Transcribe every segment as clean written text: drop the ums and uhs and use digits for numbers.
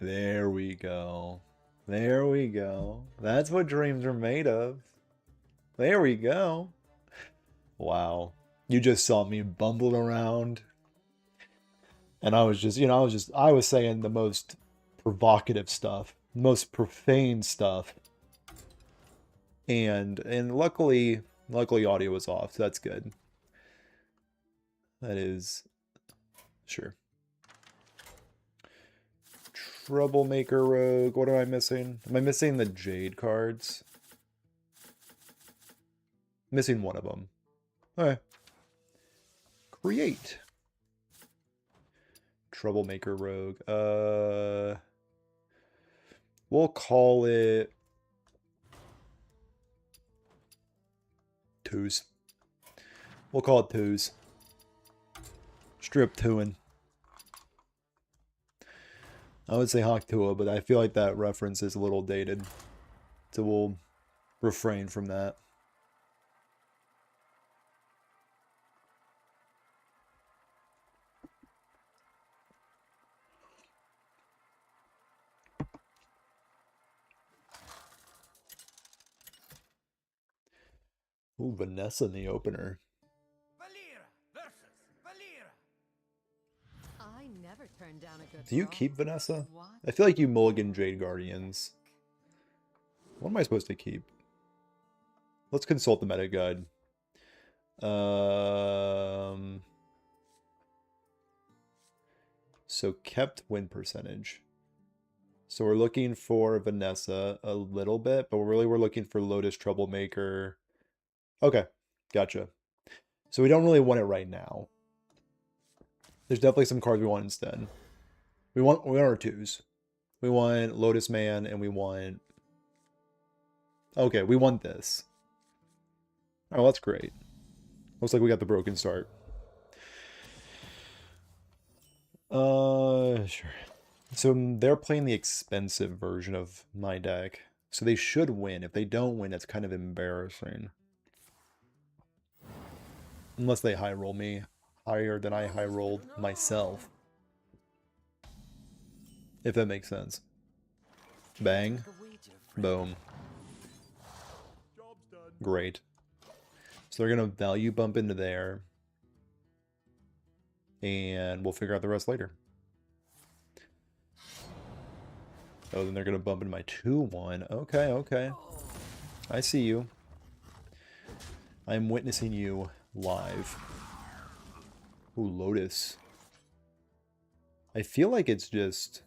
There we go. There we go. That's what dreams are made of. There we go. Wow. You just saw me bumble around. And I was just, I was saying the most provocative stuff, most profane stuff. And luckily audio was off, so that's good. That is sure. Troublemaker Rogue. What am I missing? Am I missing the Jade cards? Missing one of them. Alright. Create. Troublemaker Rogue. We'll call it twos. We'll call it twos. Strip twoing. I would say Hawktua, but I feel like that reference is a little dated. So we'll refrain from that. Ooh, Vanessa in the opener. I never turned down a good Do you keep Vanessa? I feel like you mulligan Jade Guardians. What am I supposed to keep? Let's consult the meta guide. So kept win percentage. So we're looking for Vanessa a little bit, but really we're looking for Lotus Troublemaker. Okay, gotcha. So we don't really want it right now. There's definitely some cards we want instead. We want our twos. We want Lotus Man and we want... Okay, we want this. Oh, that's great. Looks like we got the broken start. Sure. So they're playing the expensive version of my deck. So they should win. If they don't win, it's kind of embarrassing. Unless they high roll me higher than I high rolled myself. If that makes sense. Bang. Boom. Great. So they're going to value bump into there. And we'll figure out the rest later. Oh, then they're going to bump into my 2-1. Okay, okay. I see you. I'm witnessing you live. Ooh, Lotus. I feel like it's just...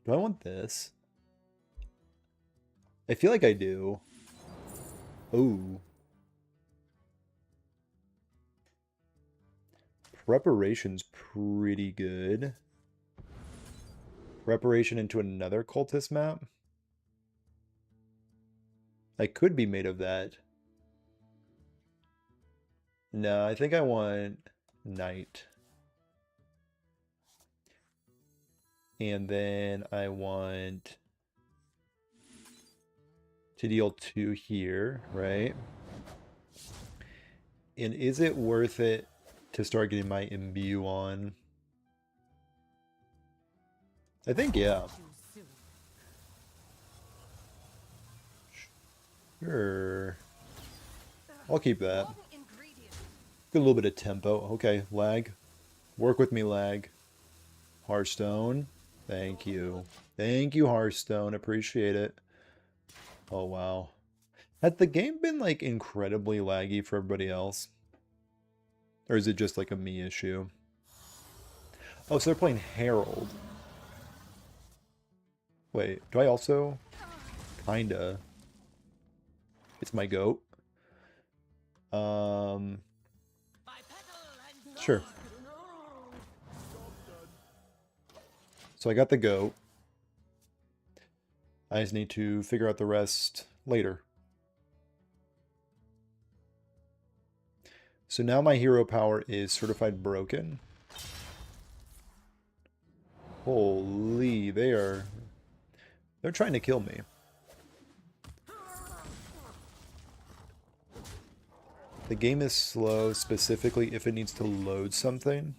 Do I want this? I feel like I do. Ooh. Preparation's pretty good. Preparation into another cultist map? I could be made of that. No, I think I want Knight. And then I want to deal 2 here, right? And is it worth it to start getting my imbue on? I think, yeah. Sure. I'll keep that. Get a little bit of tempo. Okay, lag. Work with me, lag. Hearthstone. Thank you. Thank you, Hearthstone. Appreciate it. Oh, wow. Has the game been, like, incredibly laggy for everybody else? Or is it just, like, a me issue? Oh, so they're playing Herald. Wait, do I also? Kinda. It's my goat. Sure. So I got the goat. I just need to figure out the rest later. So now my hero power is certified broken. Holy, they're trying to kill me. The game is slow specifically if it needs to load something.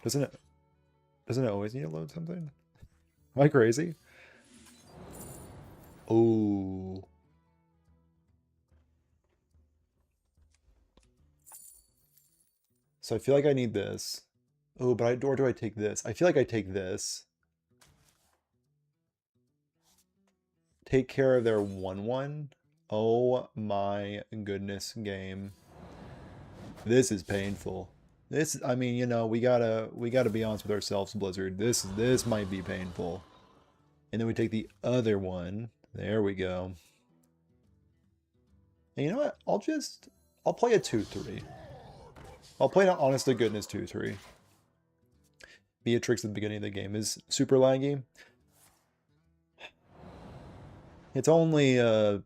Doesn't it? Doesn't it always need to load something? Am I crazy? Oh. So I feel like I need this. Oh, but or do I take this? I feel like I take this. Take care of their 1/1. Oh my goodness, game. This is painful. This, I mean, you know, we gotta be honest with ourselves, Blizzard. This might be painful. And then we take the other one. There we go. And you know what? I'll play a 2-3. I'll play an honest to goodness 2-3. Beatrix at the beginning of the game is super laggy. It's only a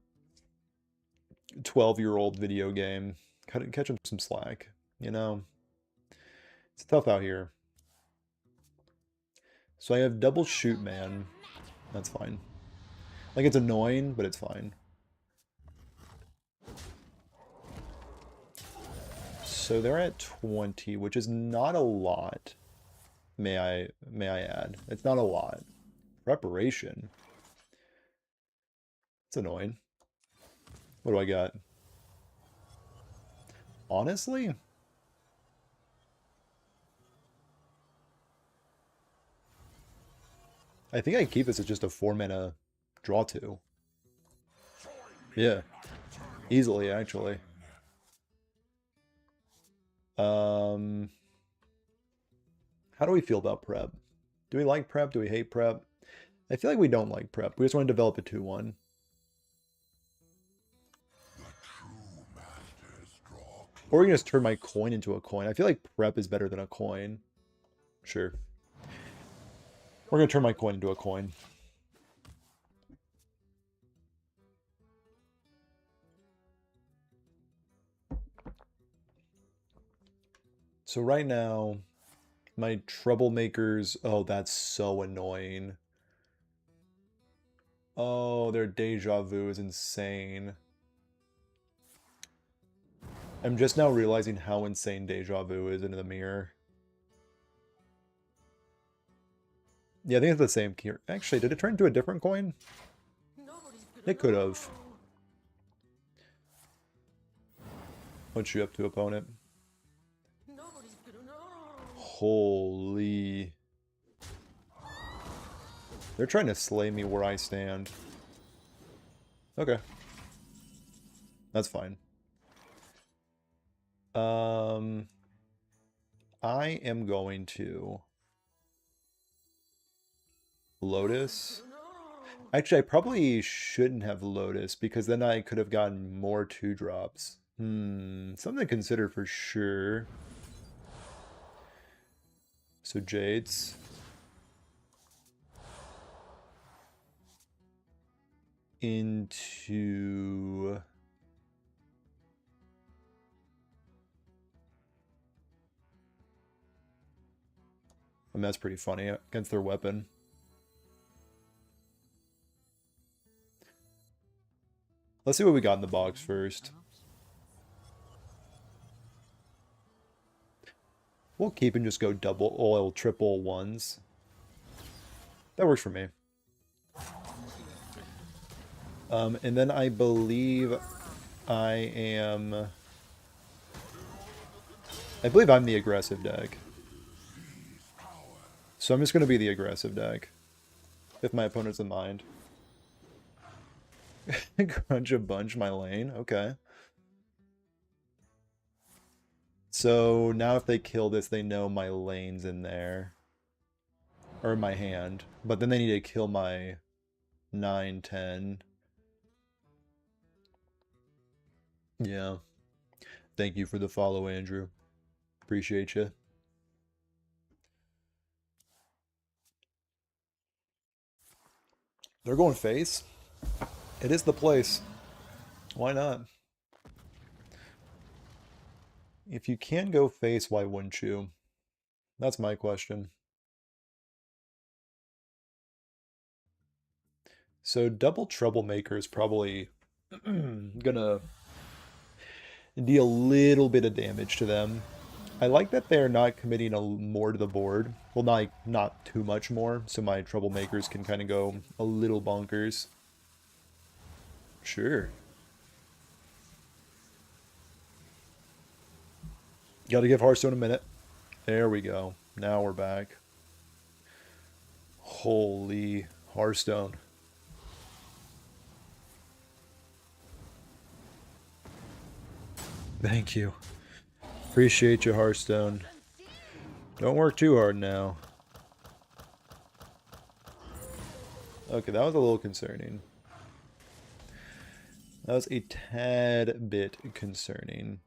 12-year-old video game. Catch him some slack, you know? It's tough out here. So I have double shoot man. That's fine. Like, it's annoying, but it's fine. So they're at 20, which is not a lot. May I add? It's not a lot. Preparation. It's annoying. What do I got? Honestly? I think I keep this as just a 4-mana draw 2. Yeah. Easily, actually. How do we feel about prep? Do we like prep? Do we hate prep? I feel like we don't like prep. We just want to develop a 2-1. Or we can just turn my coin into a coin. I feel like prep is better than a coin. Sure. We're going to turn my coin into a coin. So right now, my troublemakers... Oh, that's so annoying. Oh, their deja vu is insane. I'm just now realizing how insane deja vu is into the mirror. Yeah, I think it's the same key. Actually, did it turn into a different coin? It could have. What's you up to, opponent? Holy. They're trying to slay me where I stand. Okay. That's fine. I am going to Lotus. Actually, I probably shouldn't have Lotus because then I could have gotten more 2-drops. Something to consider for sure. So Jades. Into... I mean, that's pretty funny against their weapon. Let's see what we got in the box first. We'll keep and just go double oil, triple ones. That works for me. And then I believe I'm the aggressive deck. So I'm just going to be the aggressive deck. If my opponent's in mind. Grunge a bunch my lane. Okay. So now if they kill this, they know my lane's in there. Or my hand. But then they need to kill my 9, 10. Yeah. Thank you for the follow, Andrew. Appreciate you. They're going face. It is the place. Why not? If you can go face, why wouldn't you? That's my question. So double troublemaker is probably gonna deal a little bit of damage to them. I like that they're not committing more to the board. Well, not too much more, so my troublemakers can kind of go a little bonkers. Sure. Gotta give Hearthstone a minute. There we go. Now we're back. Holy Hearthstone. Thank you. Appreciate you, Hearthstone. Don't work too hard now. Okay, that was a little concerning. That was a tad bit concerning.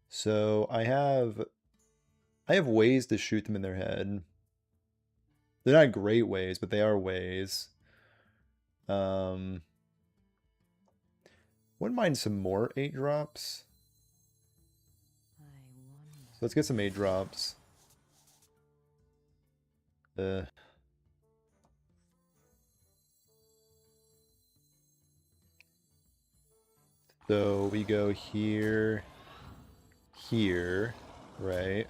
So I have ways to shoot them in their head. They're not great ways, but they are ways. Wouldn't mind some more 8 drops. So let's get some 8 drops. So we go here, here, right?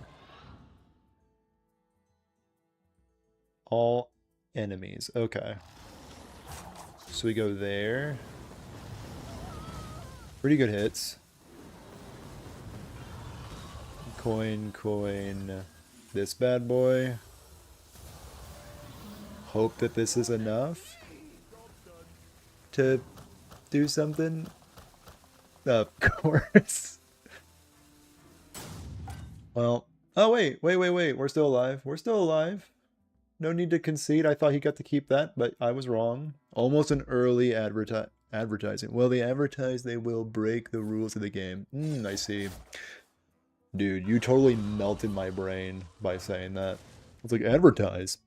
All enemies. Okay. So we go there. Pretty good hits. Coin, coin. This bad boy. Hope that this is enough to do something. Of course. Well, oh wait. We're still alive. We're still alive. No need to concede. I thought he got to keep that, but I was wrong. Almost an early advertising. Well, they advertise they will break the rules of the game. I see. Dude, you totally melted my brain by saying that. It's like, advertise.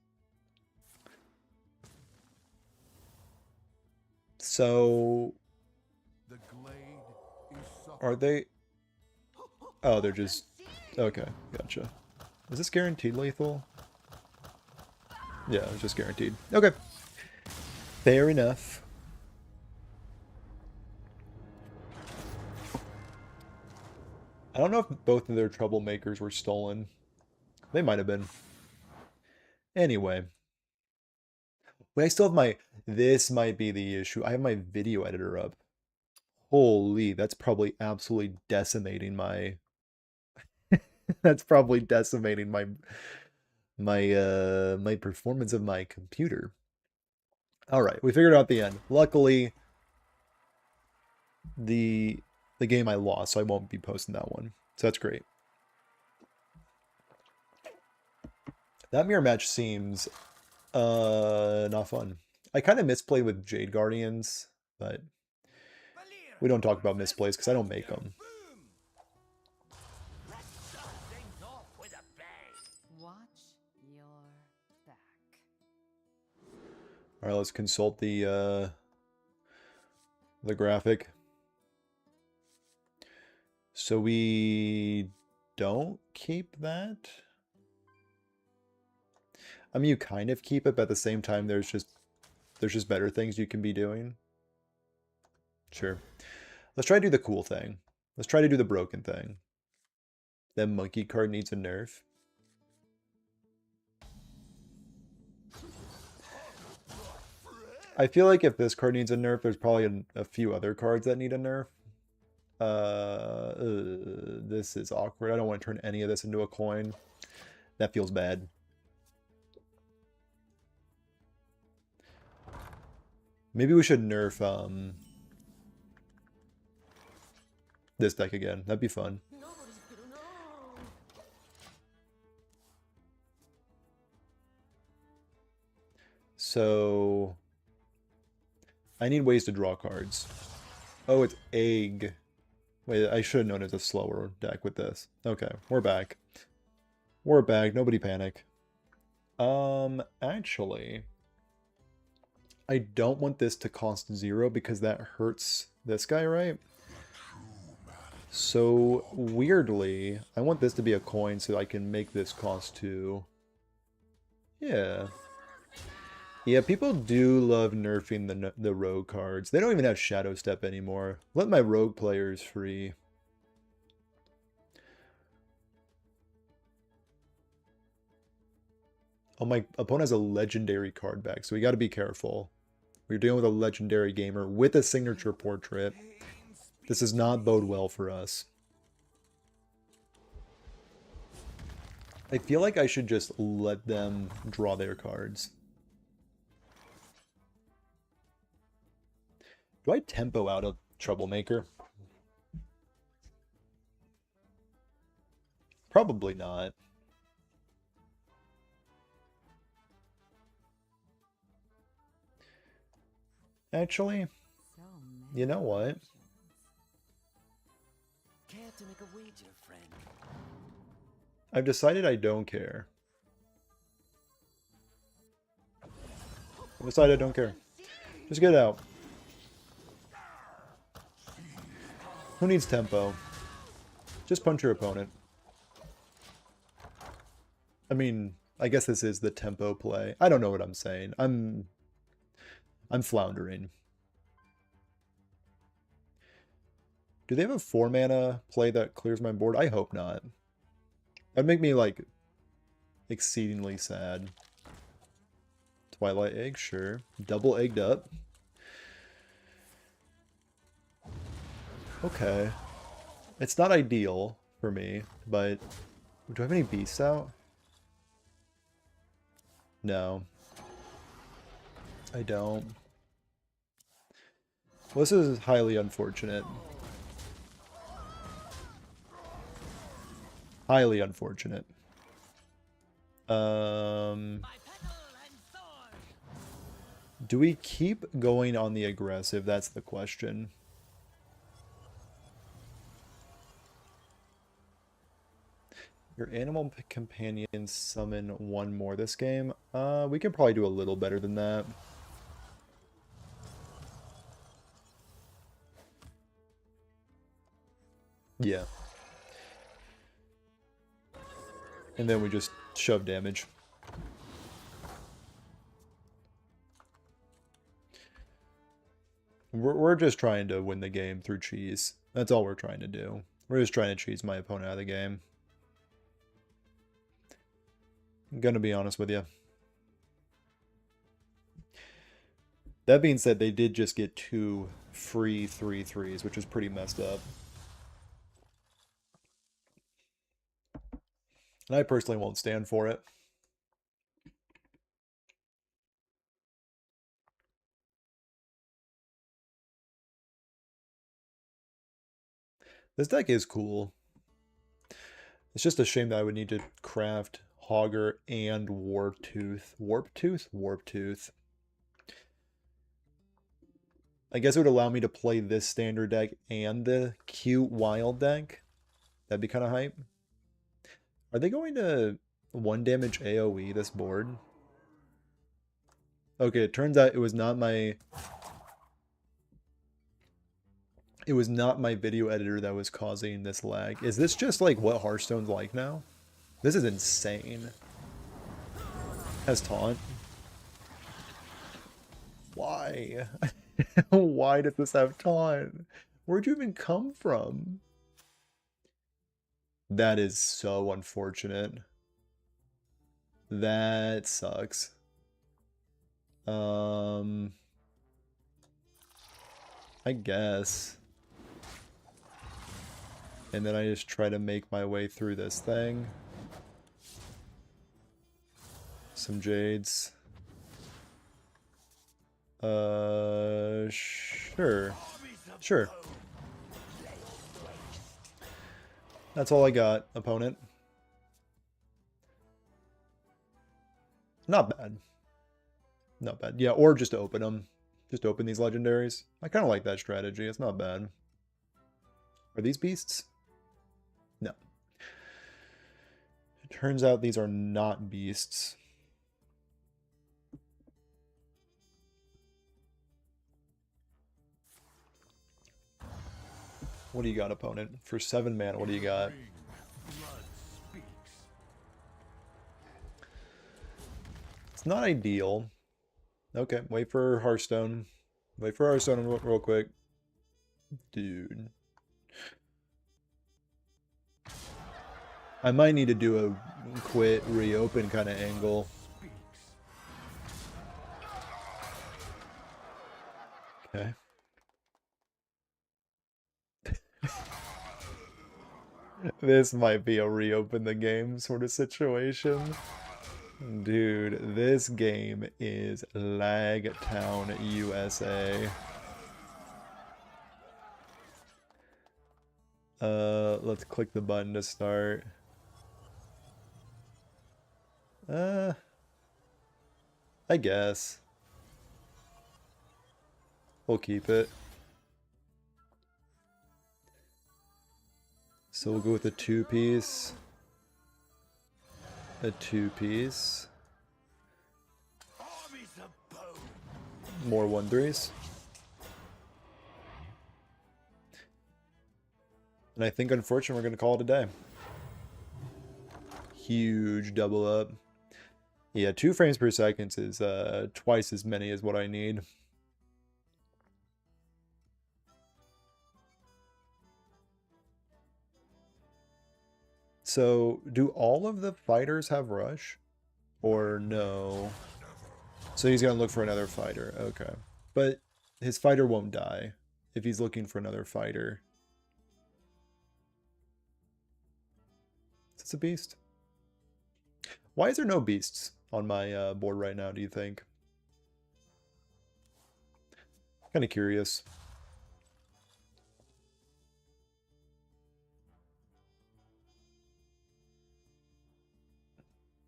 So... Are they... Oh, they're just... Okay, gotcha. Is this guaranteed lethal? Yeah, it's just guaranteed. Okay. Fair enough. I don't know if both of their troublemakers were stolen. They might have been. Anyway. Wait, I still have my... This might be the issue. I have my video editor up. Holy, that's probably absolutely decimating my... That's probably decimating my performance of my computer. Alright, we figured out the end. Luckily, the game I lost, so I won't be posting that one. So that's great. That mirror match seems not fun. I kind of misplayed with Jade Guardians, but we don't talk about misplays because I don't make them. All right, let's consult the graphic. So we don't keep that. I mean, you kind of keep it, but at the same time, there's just better things you can be doing. Sure. Let's try to do the cool thing. Let's try to do the broken thing. That monkey card needs a nerf. I feel like if this card needs a nerf, there's probably a few other cards that need a nerf. This is awkward. I don't want to turn any of this into a coin. That feels bad. Maybe we should nerf this deck again. That'd be fun. So I need ways to draw cards. Oh, it's egg. Wait, I should have known it's a slower deck with this. Okay, we're back. We're back. Nobody panic. Actually, I don't want this to cost 0 because that hurts this guy, right? So, weirdly, I want this to be a coin so I can make this cost 2. Yeah. Yeah, people do love nerfing the rogue cards. They don't even have Shadow Step anymore. Let my rogue players free. Oh, my opponent has a legendary card back, so we got to be careful. We're dealing with a legendary gamer with a signature portrait. This does not bode well for us. I feel like I should just let them draw their cards. Do I tempo out a Troublemaker? Probably not. Actually, So you know what? Care to make a wager, friend? I've decided I don't care. I've decided I don't care. Just get out. Who needs tempo? Just punch your opponent. I mean, I guess this is the tempo play. I don't know what I'm saying. I'm floundering. Do they have a 4-mana play that clears my board? I hope not. That'd make me, like, exceedingly sad. Twilight Egg, sure. Double egged up. Okay. It's not ideal for me, but... Do I have any beasts out? No. I don't. Well, this is highly unfortunate. Highly unfortunate. Do we keep going on the aggressive? That's the question. Your animal companions summon one more this game. We can probably do a little better than that. Yeah. And then we just shove damage. We're just trying to win the game through cheese. That's all we're trying to do. We're just trying to cheese my opponent out of the game. I'm gonna be honest with you. That being said, they did just get 2 free 3/3s, which is pretty messed up. And I personally won't stand for it. This deck is cool. It's just a shame that I would need to craft Hogger and Warptooth. Warptooth? Warptooth. I guess it would allow me to play this standard deck and the cute wild deck. That'd be kind of hype. Are they going to 1 damage AoE this board? Okay, it turns out it was not my... It was not my video editor that was causing this lag. Is this just like what Hearthstone's like now? This is insane. Has taunt. Why? Why does this have taunt? Where'd you even come from? That is so unfortunate. That sucks. I guess. And then I just try to make my way through this thing. Some jades. Sure. Sure. That's all I got, opponent. Not bad. Not bad. Yeah, or just open them. Just open these legendaries. I kind of like that strategy. It's not bad. Are these beasts? No. It turns out these are not beasts. What do you got, opponent? For 7 mana, what do you got? It's not ideal. Okay, wait for Hearthstone. Wait for Hearthstone real quick. Dude. I might need to do a quit, reopen kind of angle. This might be a reopen the game sort of situation. Dude, this game is Lag Town, USA. Let's click the button to start. I guess. We'll keep it. So we'll go with a 2-piece. A 2-piece. More 1-3s. And I think, unfortunately, we're going to call it a day. Huge double up. Yeah, 2 frames per second is twice as many as what I need. So, do all of the fighters have rush? Or no? So he's going to look for another fighter. Okay. But his fighter won't die if he's looking for another fighter. Is this a beast? Why is there no beasts on my board right now, do you think? Kind of curious.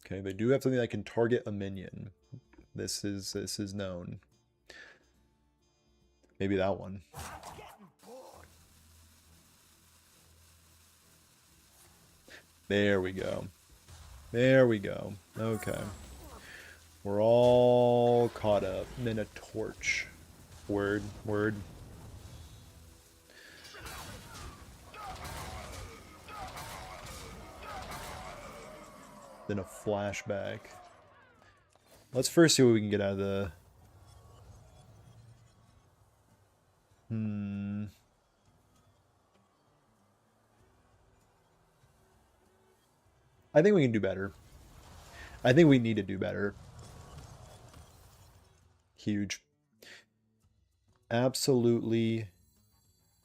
Okay, they do have something that can target a minion. This is known. Maybe that one. There we go. There we go. Okay. We're all caught up. And then a torch. Word, word. Then a flashback. Let's first see what we can get out of the... I think we can do better. I think we need to do better. Huge. Absolutely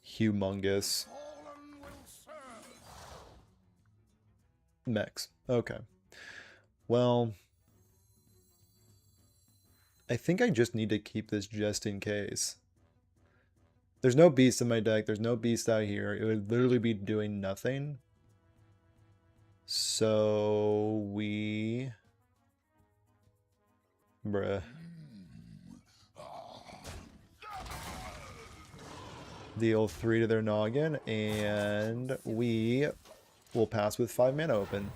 humongous. Mechs. Okay. Well, I think I just need to keep this just in case. There's no beast in my deck. There's no beast out here. It would literally be doing nothing. So we... Bruh. Deal 3 to their noggin, and we will pass with 5 mana open.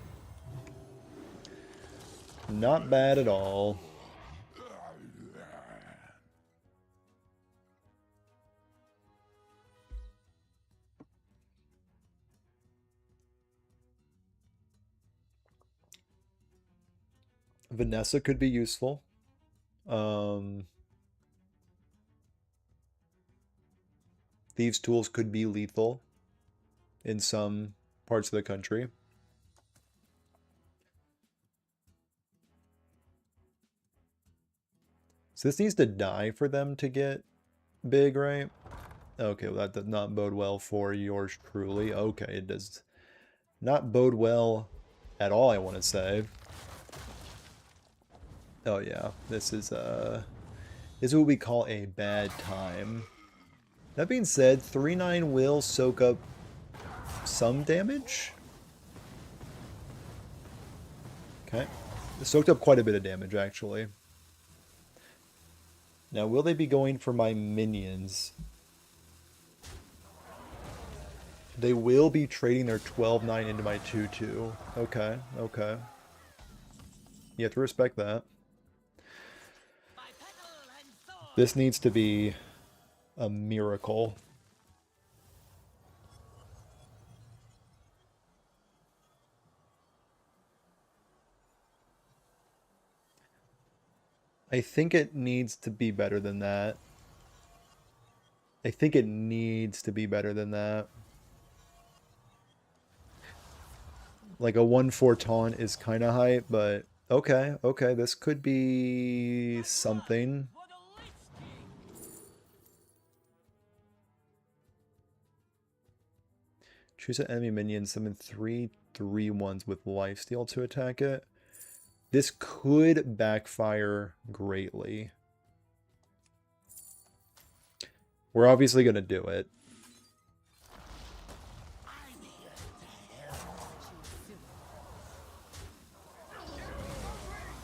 Not bad at all. Vanessa could be useful. Thieves' Tools could be lethal in some parts of the country. So this needs to die for them to get big, right? Okay, well that does not bode well for yours truly. Okay, it does not bode well at all, I want to say. Oh yeah, this is what we call a bad time. That being said, 3/9 will soak up some damage. Okay. It soaked up quite a bit of damage, actually. Now, will they be going for my minions? They will be trading their 12/9 into my 2/2. Okay, okay. You have to respect that. This needs to be a miracle. I think it needs to be better than that. I think it needs to be better than that. Like a 1/4 taunt is kind of hype, but okay, okay, this could be something. Choose an enemy minion, summon 3/3/1s with lifesteal to attack it. This could backfire greatly. We're obviously going to do it.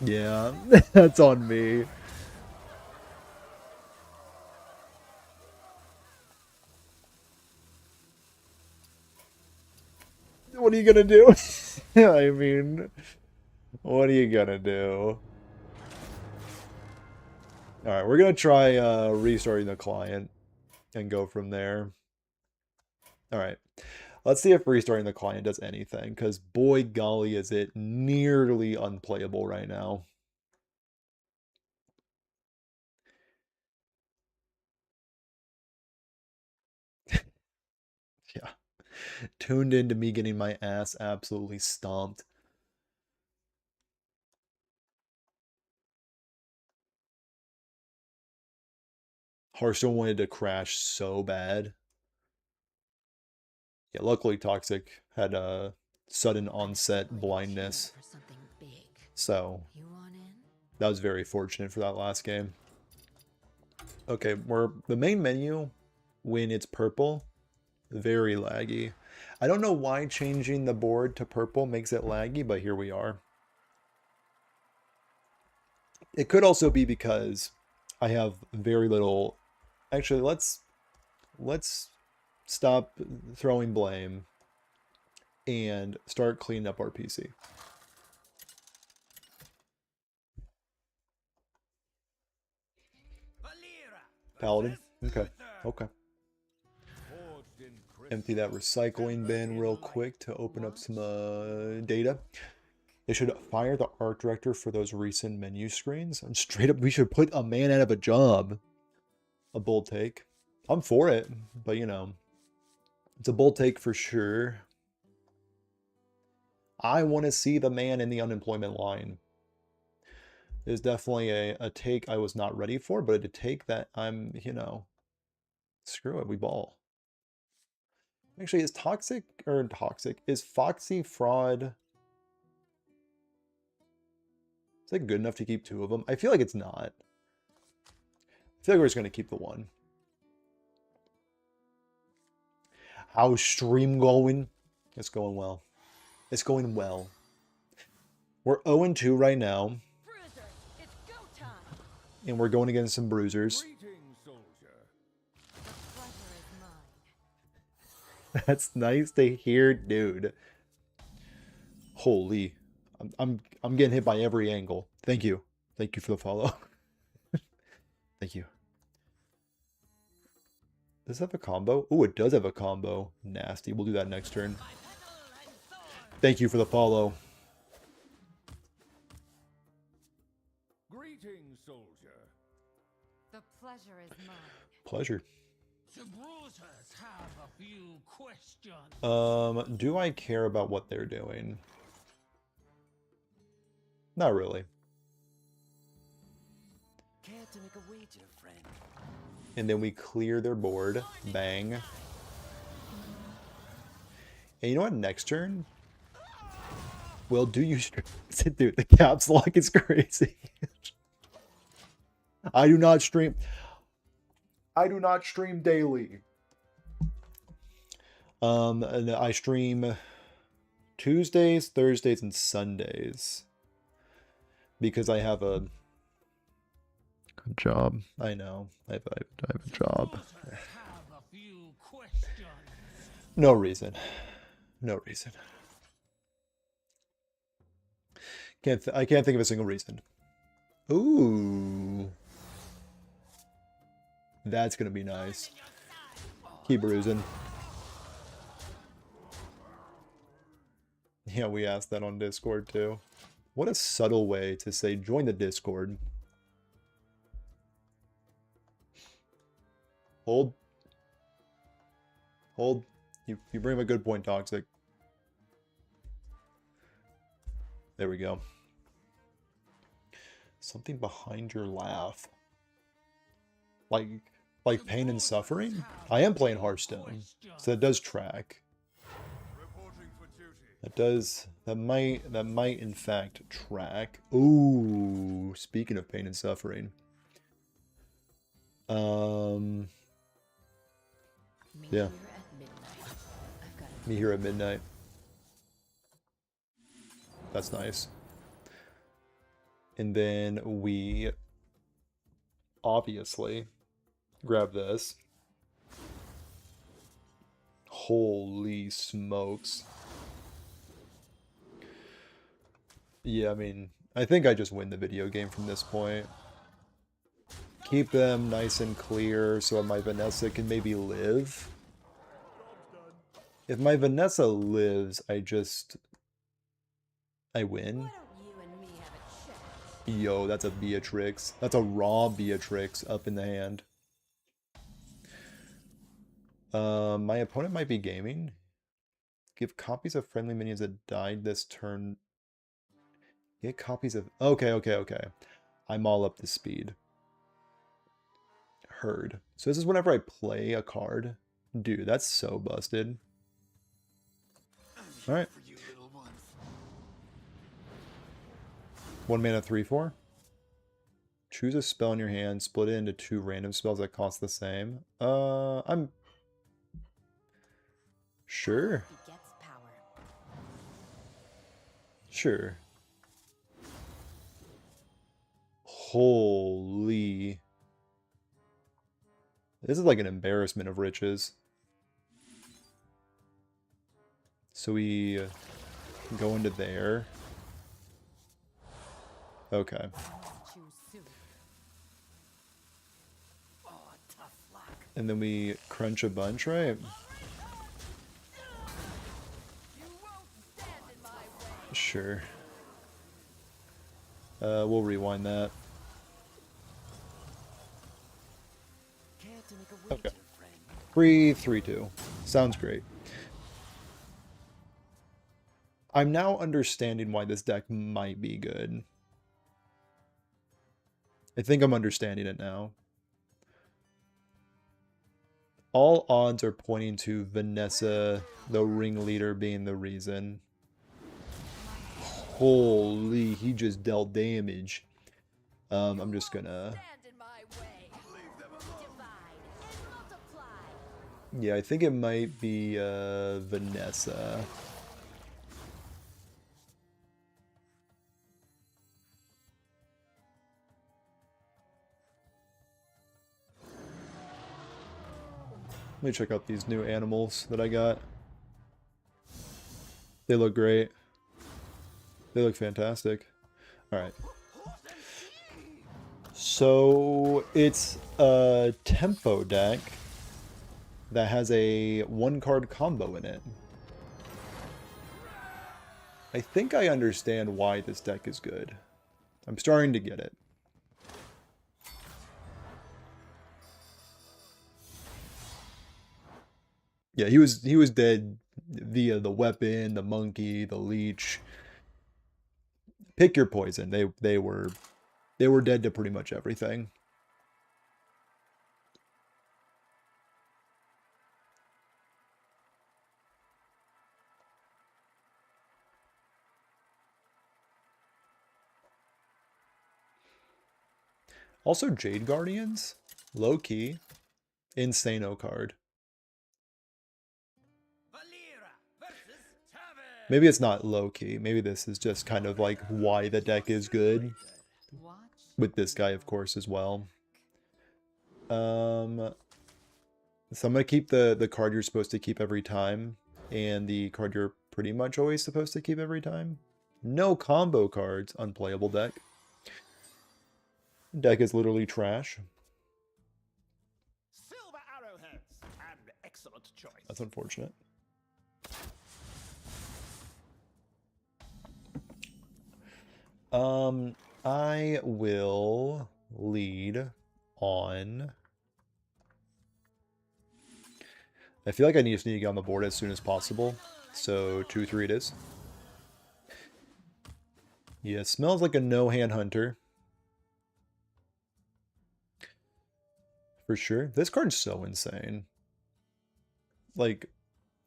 Yeah, that's on me. What are you gonna do? I mean, what are you gonna do? Alright, we're gonna try restarting the client and go from there. Alright, let's see if restarting the client does anything, because boy golly is it nearly unplayable right now. Yeah. Tuned into me getting my ass absolutely stomped. Hearthstone wanted to crash so bad. Yeah, luckily Toxic had a sudden onset blindness. So that was very fortunate for that last game. Okay, the main menu, when it's purple, very laggy. I don't know why changing the board to purple makes it laggy, but here we are. It could also be because I have very little... Actually, let's stop throwing blame and start cleaning up our PC. Paladin? Okay. Okay. Empty that recycling bin real quick to open up some data. They should fire the art director for those recent menu screens. And straight up, we should put a man out of a job. A bold take. I'm for it, but you know, it's a bold take for sure. I want to see the man in the unemployment line. It's definitely a take I was not ready for, but a take that I'm, you know, screw it, we ball. Actually, is is Foxy Fraud... Is that good enough to keep 2 of them? I feel like it's not. I feel like we're just going to keep the 1. How's stream going? It's going well. It's going well. We're 0-2 right now. Bruiser, it's go time. And we're going against some bruisers. That's nice to hear, dude. Holy. I'm getting hit by every angle. Thank you. Thank you for the follow. Thank you. Does it have a combo? Oh, it does have a combo. Nasty. We'll do that next turn. Thank you for the follow. Greetings, soldier. The pleasure is mine. Pleasure. The bruisers have a few questions. Do I care about what they're doing? Not really. Care to make a wager, friend? And then we clear their board. Bang. And you know what? Next turn, we'll do you... Dude, the caps lock is crazy. I do not stream... I do not stream daily. And I stream Tuesdays, Thursdays, and Sundays. Because I have a job. I know. I have a job. No reason. No reason. I can't think of a single reason. Ooh. That's gonna be nice. Keep bruising. Yeah, we asked that on Discord too. What a subtle way to say join the Discord. Hold. Hold. You bring up a good point, Toxic. There we go. Something behind your laugh. Like pain and suffering? I am playing Hearthstone, so that does track. That might in fact track. Ooh, speaking of pain and suffering. Yeah. Me here at midnight. That's nice. And then we obviously grab this. Holy smokes. Yeah, I mean, I think I just win the video game from this point. Keep them nice and clear so my Vanessa can maybe live. If my Vanessa lives, I win. Yo, that's a Beatrix. That's a raw Beatrix up in the hand. My opponent might be gaming. Give copies of friendly minions that died this turn. Get copies of... Okay. I'm all up to speed. Heard. So this is whenever I play a card. Dude, that's so busted. Alright. 1 mana 3/4. Choose a spell in your hand, split it into 2 random spells that cost the same. I'm sure. Sure. Holy. This is like an embarrassment of riches. So we go into there. Okay. And then we crunch a bunch, right? Sure. We'll rewind that. Okay. 3/3/2. Sounds great. I'm now understanding why this deck might be good. I think I'm understanding it now. All odds are pointing to Vanessa, the ringleader, being the reason. Holy, he just dealt damage. I'm just gonna... Yeah, I think it might be Vanessa. Let me check out these new animals that I got. They look great. They look fantastic. Alright. So, it's a tempo deck that has a 1-card combo in it. I think I understand why this deck is good. I'm starting to get it. Yeah, he was dead via the weapon, the monkey, the leech. Pick your poison. They were dead to pretty much everything. Also, Jade Guardians, low key, insano card. Maybe it's not low-key. Maybe this is just kind of like why the deck is good. With this guy, of course, as well. So I'm going to keep the card you're supposed to keep every time. And the card you're pretty much always supposed to keep every time. No combo cards. Unplayable deck. Deck is literally trash. Silver arrowheads, an excellent choice. That's unfortunate. I will lead on. I feel like I just need to get on the board as soon as possible. So 2/3 it is. Yeah, it smells like a no-hand hunter. For sure. This card's so insane. Like,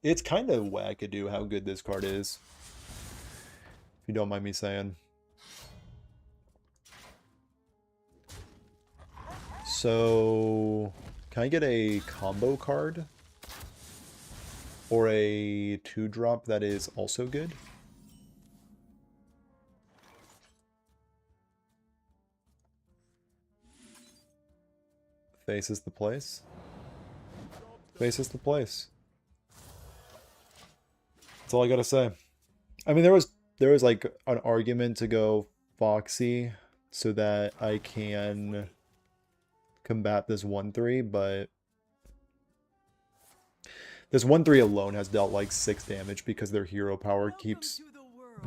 it's kind of wackadoo how good this card is. you don't mind me saying. So, can I get a combo card? Or a 2-drop that is also good? Face is the place. Face is the place. That's all I gotta say. I mean, there was like an argument to go Foxy so that I can combat this 1-3, but this 1-3 alone has dealt like 6 damage because their hero power keeps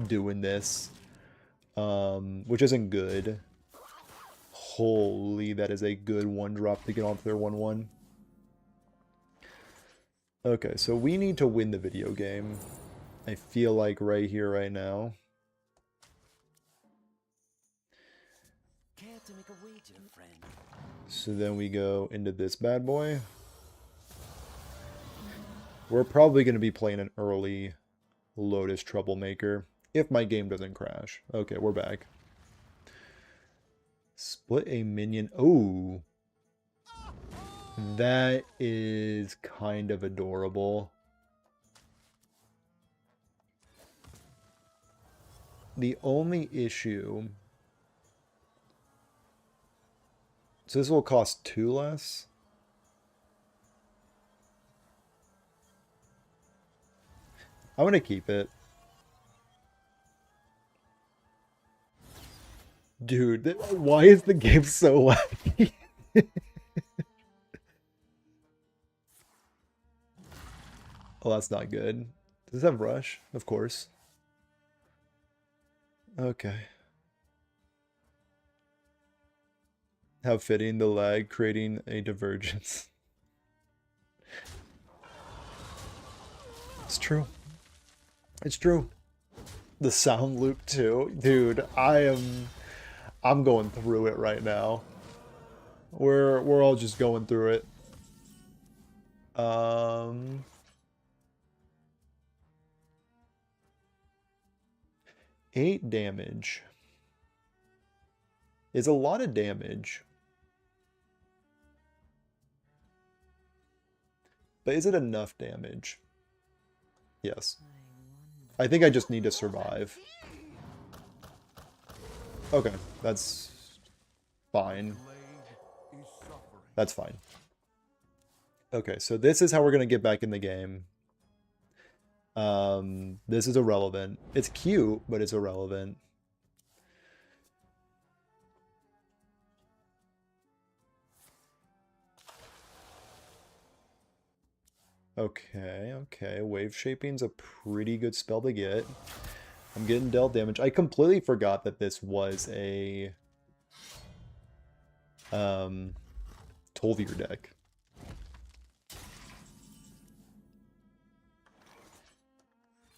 doing this, which isn't good. Holy, that is a good 1-drop to get onto their 1-1. Okay, so we need to win the video game. I feel like right here, right now. Care to make a wager, friend? So then we go into this bad boy. We're probably going to be playing an early Lotus Troublemaker if my game doesn't crash. Okay, we're back. Split a minion. Oh, that is kind of adorable. The only issue... So this will cost 2 less? I'm going to keep it. Dude, why is the game so laggy? Oh, that's not good. Does it have rush? Of course. Okay. How fitting, the lag creating a divergence. It's true. It's true. The sound loop too. Dude, I'm going through it right now. We're all just going through it. 8 damage is a lot of damage. But is it enough damage? Yes. I think I just need to survive. Okay, that's fine. That's fine. Okay, so this is how we're going to get back in the game. This is irrelevant. It's cute, but it's irrelevant. Okay, okay. Wave Shaping's a pretty good spell to get. I'm getting dealt damage. I completely forgot that this was a Tolvir deck.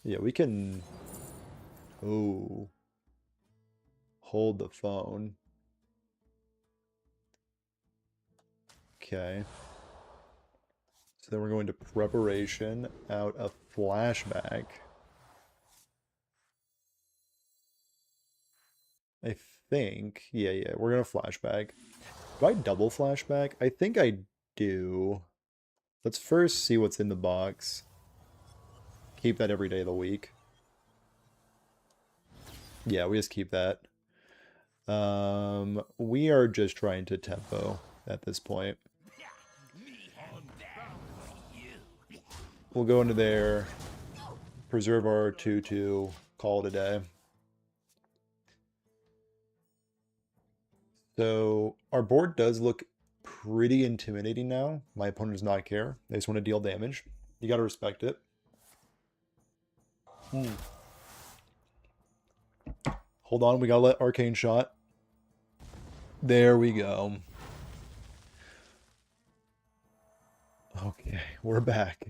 Yeah, we can... Oh. Hold the phone. Okay. So then we're going to preparation, out a flashback. I think, yeah, we're gonna flashback. Do I double flashback? I think I do. Let's first see what's in the box. Keep that every day of the week. Yeah, we just keep that. We are just trying to tempo at this point. We'll go into there, preserve our 2-2, call it a day. So our board does look pretty intimidating now. My opponent does not care. They just want to deal damage. You gotta respect it. Hold on, we gotta let Arcane Shot. There we go. Okay, we're back.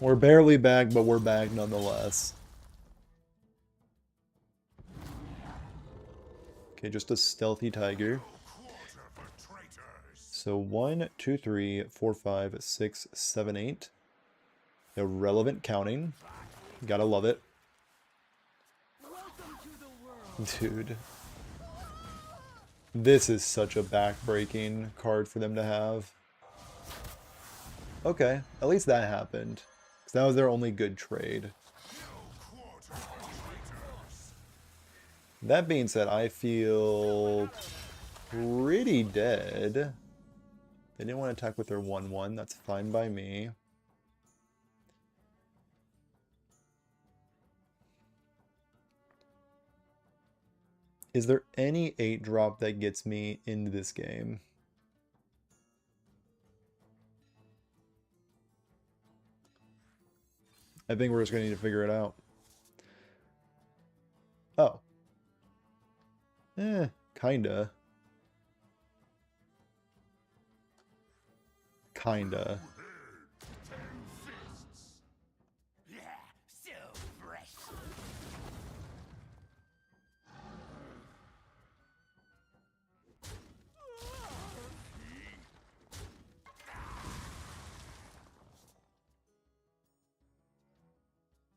We're barely back, but we're back nonetheless. Okay, just a stealthy tiger. So 1, 2, 3, 4, 5, 6, 7, 8. Irrelevant counting. Gotta love it. Dude. This is such a back-breaking card for them to have. Okay, at least that happened. 'Cause that was their only good trade. That being said, I feel pretty dead. They didn't want to attack with their 1/1. That's fine by me. Is there any 8-drop that gets me into this game? I think we're just going to need to figure it out. Oh. Kinda. Kinda. Yeah, so fresh.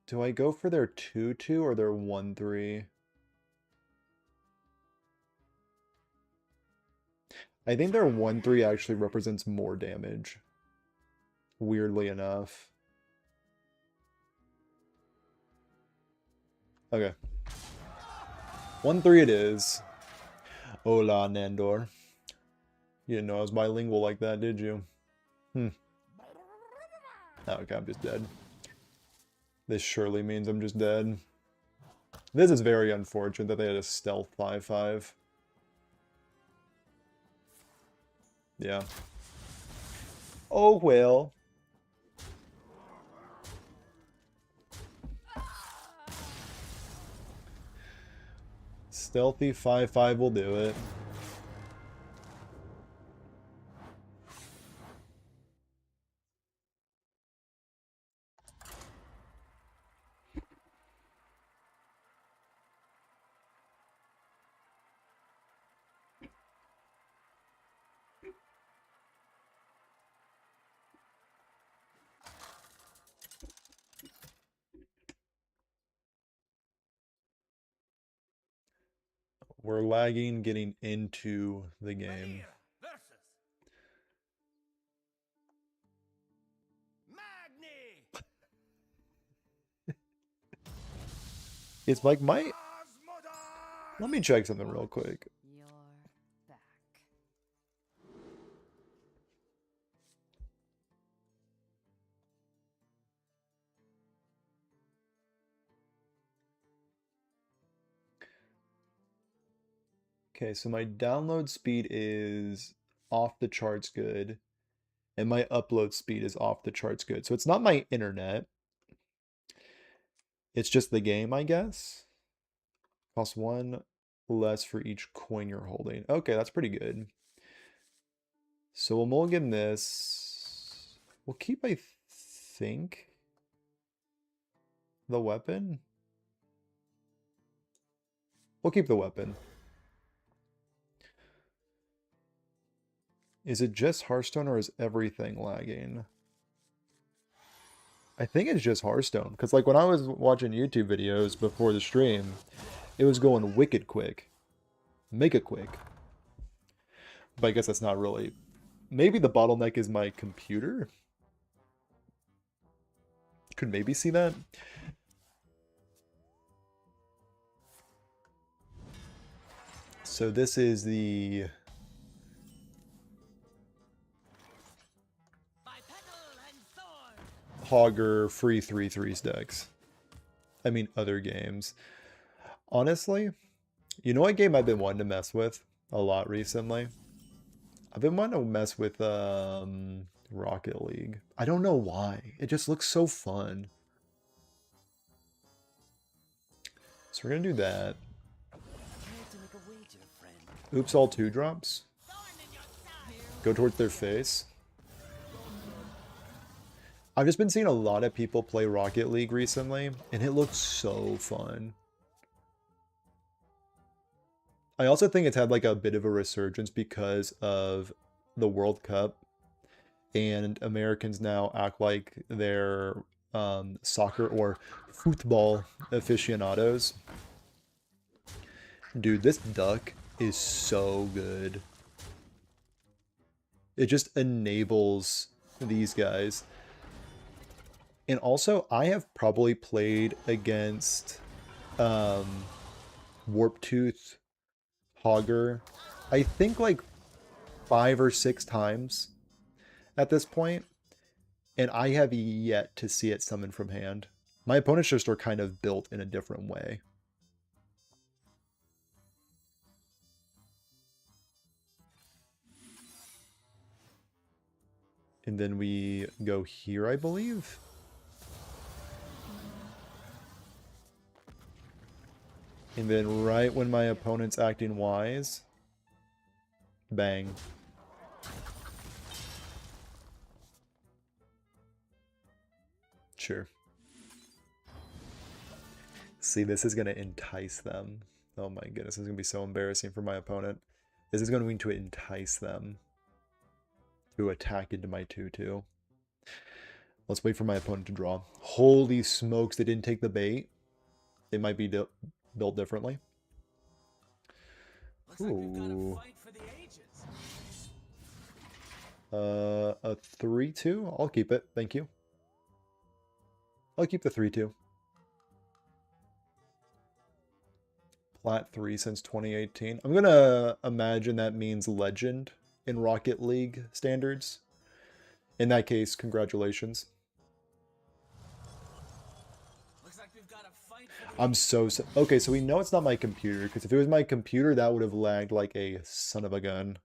Do I go for their 2/2 or their 1/3? I think their 1/3 actually represents more damage. Weirdly enough. Okay. 1/3 it is. Hola, Nandor. You didn't know I was bilingual like that, did you? Oh, okay, I'm just dead. This surely means I'm just dead. This is very unfortunate that they had a stealth 5/5. Yeah. Oh well. Stealthy 5/5 will do it. We're lagging getting into the game. Versus Magni. It's like my... Osmodon. Let me check something real quick. You're back. Okay, so my download speed is off the charts good, and my upload speed is off the charts good. So it's not my internet. It's just the game, I guess. Costs 1 less for each coin you're holding. Okay, that's pretty good. So we'll mulligan this. We'll keep, I think, the weapon. We'll keep the weapon. Is it just Hearthstone or is everything lagging? I think it's just Hearthstone. Because like when I was watching YouTube videos before the stream, it was going wicked quick. Mega quick. But I guess that's not really... Maybe the bottleneck is my computer? Could maybe see that. So this is the... Hogger free 3/3 decks. I mean other games. Honestly, you know what game I've been wanting to mess with a lot recently? I've been wanting to mess with Rocket League. I don't know why. It just looks so fun. So we're gonna do that. Care to make a wager, friend? Oops, all 2-drops. Go towards their face. I've just been seeing a lot of people play Rocket League recently, and it looks so fun. I also think it's had like a bit of a resurgence because of the World Cup, and Americans now act like they're soccer or football aficionados. Dude, this duck is so good. It just enables these guys. And also, I have probably played against Warp Tooth, Hogger, I think like 5 or 6 times at this point, and I have yet to see it summon from hand. My opponents just are kind of built in a different way. And then we go here, I believe. And then right when my opponent's acting wise, bang. Sure. See, this is going to entice them. Oh my goodness, this is going to be so embarrassing for my opponent. This is going to entice them to attack into my 2/2. Let's wait for my opponent to draw. Holy smokes, they didn't take the bait. They might be built differently. Ooh. A 3/2? I'll keep it. Thank you. I'll keep the 3/2. Plat 3 since 2018. I'm gonna imagine that means legend in Rocket League standards. In that case, congratulations. Looks like we've got a fight. I'm so... Okay, so we know it's not my computer, because if it was my computer, that would have lagged like a son of a gun.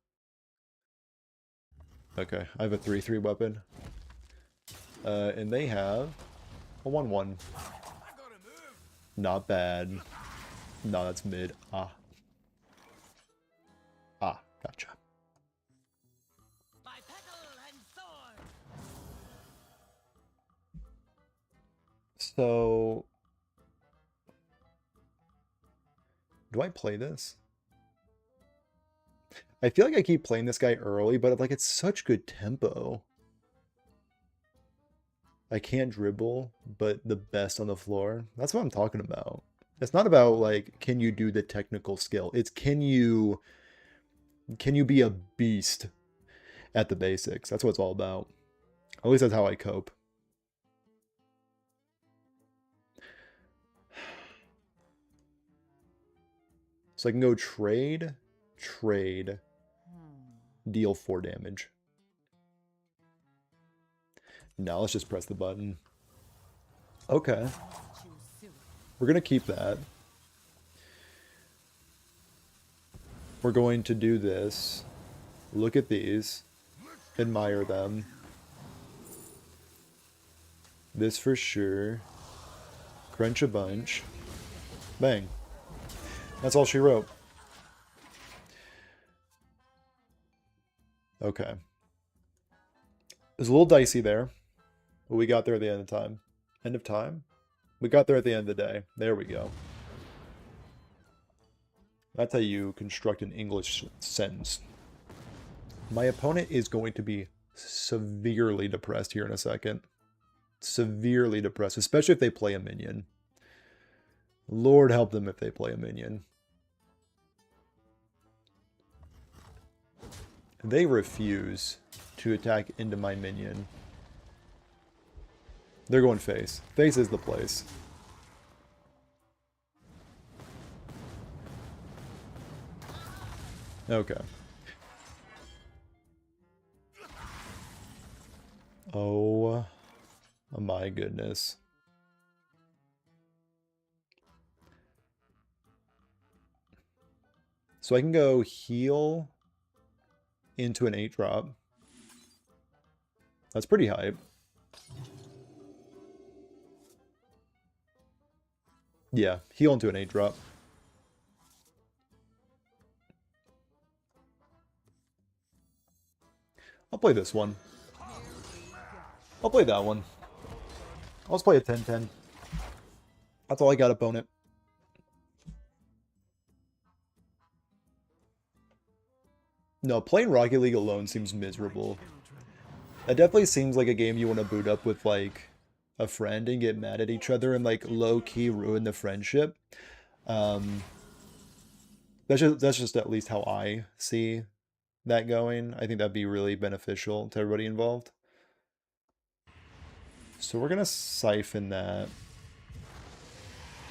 Okay, I have a 3/3 weapon. And they have a 1/1. Not bad. No, that's mid. Ah. Ah, gotcha. By petal and sword. So... do I play this? I feel like I keep playing this guy early, but like it's such good tempo. I can't dribble, but the best on the floor. That's what I'm talking about. It's not about like, can you do the technical skill? It's can you be a beast at the basics? That's what it's all about. At least that's how I cope. So I can go trade, deal 4 damage. Now let's just press the button. Okay. We're going to keep that. We're going to do this. Look at these. Admire them. This for sure. Crunch a bunch. Bang. That's all she wrote. Okay. It was a little dicey there, but we got there at the end of time. End of time? We got there at the end of the day. There we go. That's how you construct an English sentence. My opponent is going to be severely depressed here in a second. Severely depressed, especially if they play a minion. Lord help them if they play a minion. They refuse to attack into my minion. They're going face. Face is the place. Okay. Oh my goodness. So I can go heal into an 8-drop. That's pretty hype. Yeah, heal into an 8-drop. I'll play this one. I'll play that one. I'll just play a 10-10. That's all I got, opponent. No, playing Rocket League alone seems miserable. That definitely seems like a game you want to boot up with, like, a friend and get mad at each other and, like, low-key ruin the friendship. That's just at least how I see that going. I think that'd be really beneficial to everybody involved. So we're gonna siphon that,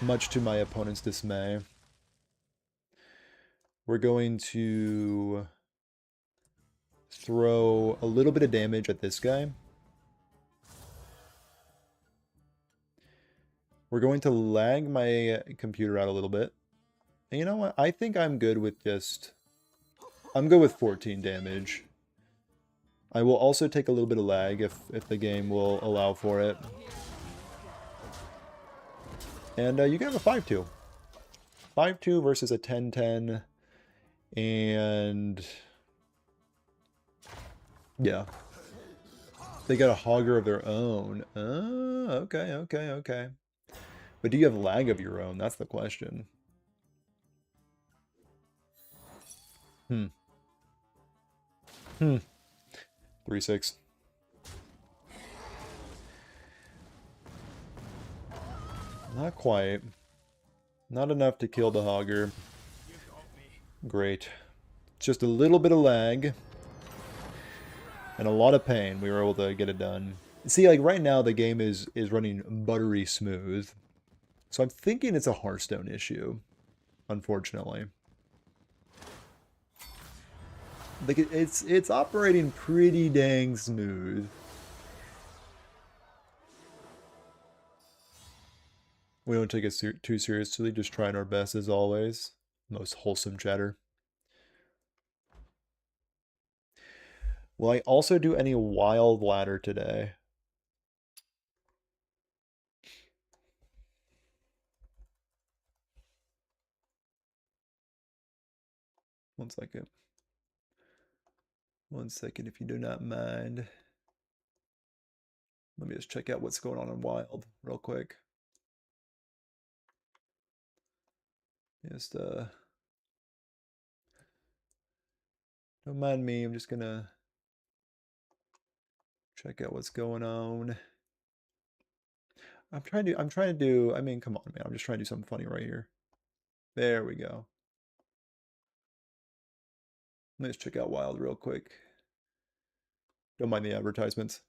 much to my opponent's dismay. We're going to throw a little bit of damage at this guy. We're going to lag my computer out a little bit. And you know what? I think I'm good with just... I'm good with 14 damage. I will also take a little bit of lag if the game will allow for it. And you can have a 5-2. 5-2 versus a 10-10. And... yeah. They got a hogger of their own. Oh, okay, okay, okay. But do you have lag of your own? That's the question. 3-6. Not quite. Not enough to kill the hogger. Great. Just a little bit of lag. And a lot of pain. We were able to get it done. See, like right now the game is running buttery smooth. So I'm thinking it's a Hearthstone issue, unfortunately. Like it's operating pretty dang smooth. We don't take it too seriously, just trying our best as always. Most wholesome chatter. Will I also do any wild ladder today? One second. One second, if you do not mind. Let me just check out what's going on in Wild real quick. Just, don't mind me, I'm just gonna check out what's going on. I'm trying to do, I mean, come on, man, I'm just trying to do something funny right here. There we go. Let me just check out Wild real quick. Don't mind the advertisements.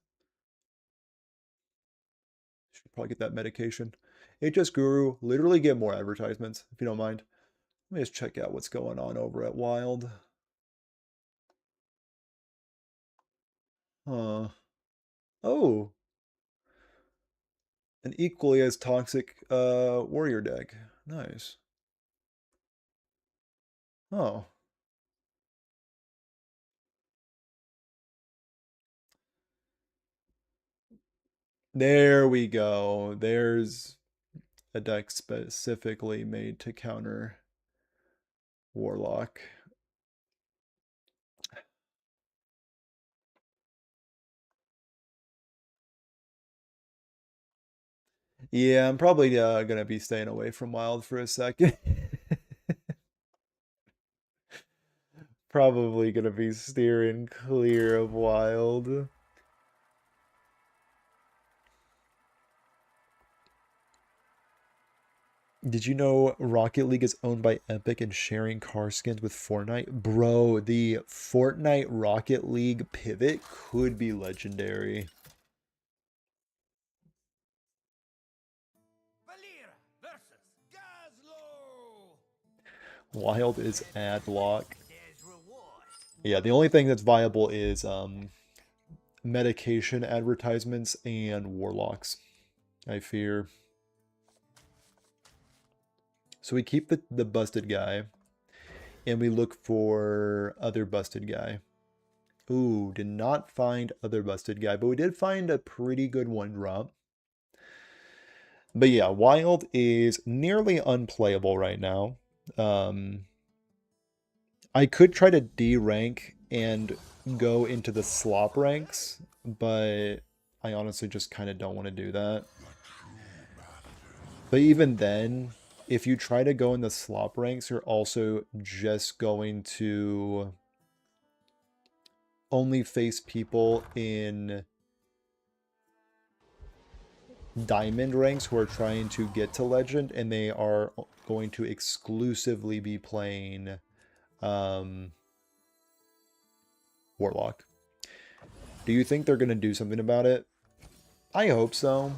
Should probably get that medication. HS Guru, literally get more advertisements, if you don't mind. Let me just check out what's going on over at Wild. Huh. Oh. An equally as toxic warrior deck. Nice. Oh. There we go. There's a deck specifically made to counter Warlock. Yeah, I'm probably gonna be staying away from Wild for a second. Probably gonna be steering clear of Wild. Did you know Rocket League is owned by Epic and sharing car skins with Fortnite? Bro, the Fortnite Rocket League pivot could be legendary. Valera versus Gazlo. Wild is ad block. There's reward. Yeah, the only thing that's viable is medication advertisements and warlocks, I fear. So we keep the busted guy, and we look for other busted guy. Ooh, did not find other busted guy, but we did find a pretty good one drop. But yeah, Wild is nearly unplayable right now. I could try to D-rank and go into the slop ranks, but I honestly just kind of don't want to do that. But even then, if you try to go in the slop ranks, you're also just going to only face people in diamond ranks who are trying to get to legend, and they are going to exclusively be playing Warlock. Do you think they're going to do something about it? I hope so.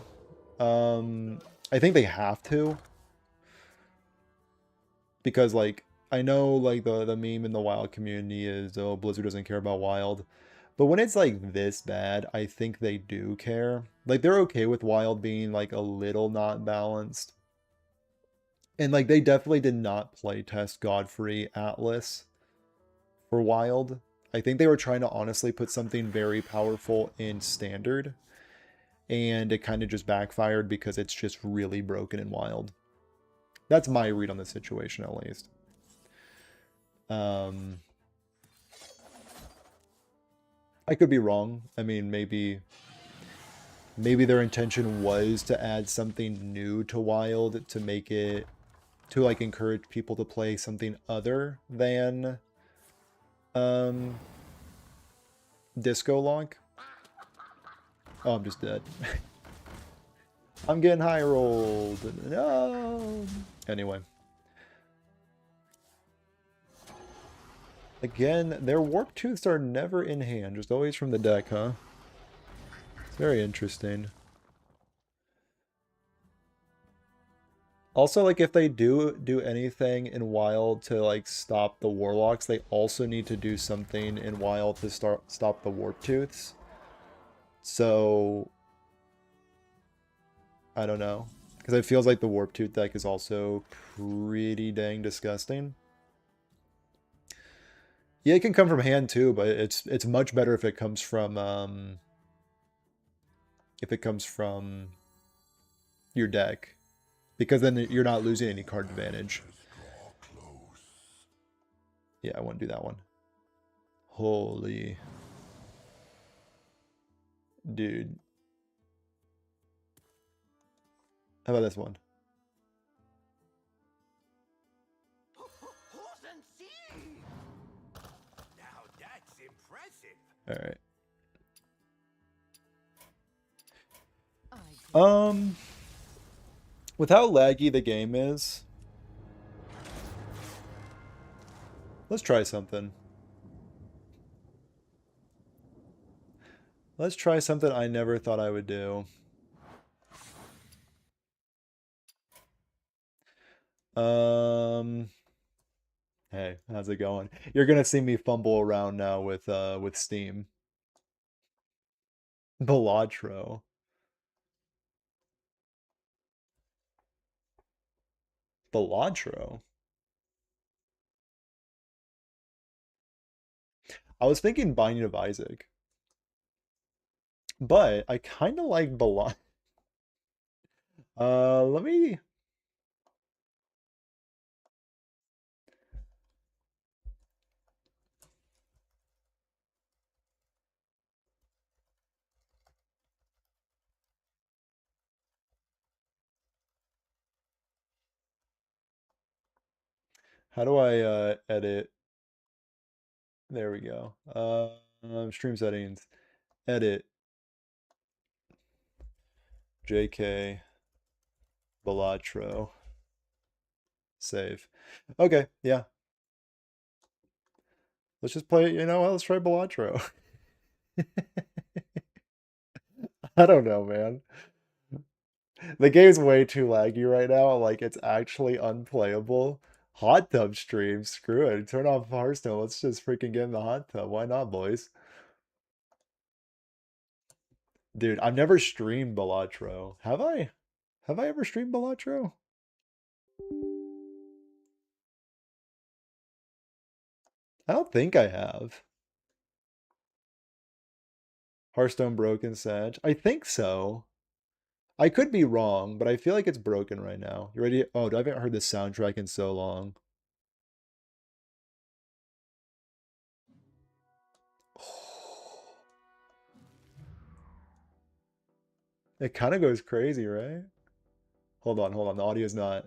I think they have to. Because, like, I know, like, the meme in the Wild community is, oh, Blizzard doesn't care about Wild. But when it's, like, this bad, I think they do care. Like, they're okay with Wild being, like, a little not balanced. And, like, they definitely did not play test Godfrey Atlas for Wild. I think they were trying to honestly put something very powerful in Standard. And it kind of just backfired because it's just really broken in Wild. That's my read on the situation, at least. I could be wrong. I mean, maybe their intention was to add something new to Wild to make it, to like encourage people to play something other than Disco Lock. Oh, I'm just dead. I'm getting high rolled. No. Anyway. Again, their warp tooths are never in hand, just always from the deck, huh? It's very interesting. Also, like, if they do anything in Wild to, like, stop the Warlocks, they also need to do something in Wild to stop the Warp Tooths. So, I don't know. Because it feels like the Warp Tooth deck is also pretty dang disgusting. Yeah, it can come from hand too, but it's much better if it comes from your deck, because then you're not losing any card advantage. Yeah, I want to do that one. Holy dude. How about this one? Now that's impressive. All right. I With how laggy the game is, let's try something. Let's try something I never thought I would do. Hey, how's it going? You're gonna see me fumble around now with Steam. Balatro. Balatro. I was thinking Binding of Isaac. But I kind of like Balatro. Let me... How do I edit? There we go. Stream settings. Edit. JK. Balatro. Save. Okay, yeah. Let's just play, you know, let's try Balatro. I don't know, man. The game's way too laggy right now. Like, it's actually unplayable. Hot tub stream, screw it. Turn off Hearthstone. Let's just freaking get in the hot tub. Why not, boys? Dude, I've never streamed Balatro. Have I? Have I ever streamed Balatro? I don't think I have. Hearthstone broken, Sag. I think so. I could be wrong, but I feel like it's broken right now. You ready? Oh, I haven't heard this soundtrack in so long. It kind of goes crazy, right? Hold on, hold on. The audio's not.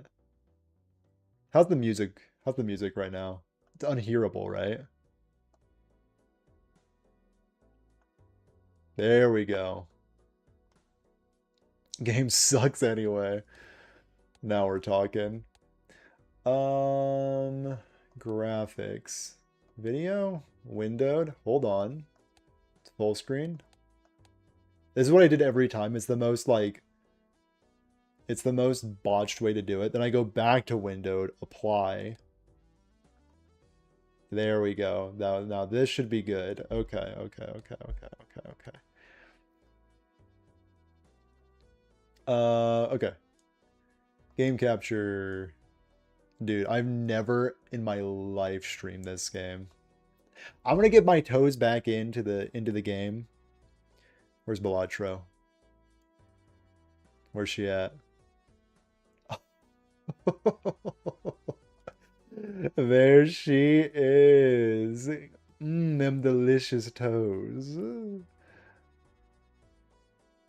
How's the music? How's the music right now? It's unhearable, right? There we go. Game sucks anyway. Now we're talking. Graphics. Video? Windowed? Hold on. It's full screen. This is what I did every time. It's the most, like... It's the most botched way to do it. Then I go back to windowed, apply. There we go. Now this should be good. Okay. Okay. Game capture. Dude, I've never in my life streamed this game. I'm gonna get my toes back into the game. Where's Balatro? Where's she at? There she is. Them delicious toes.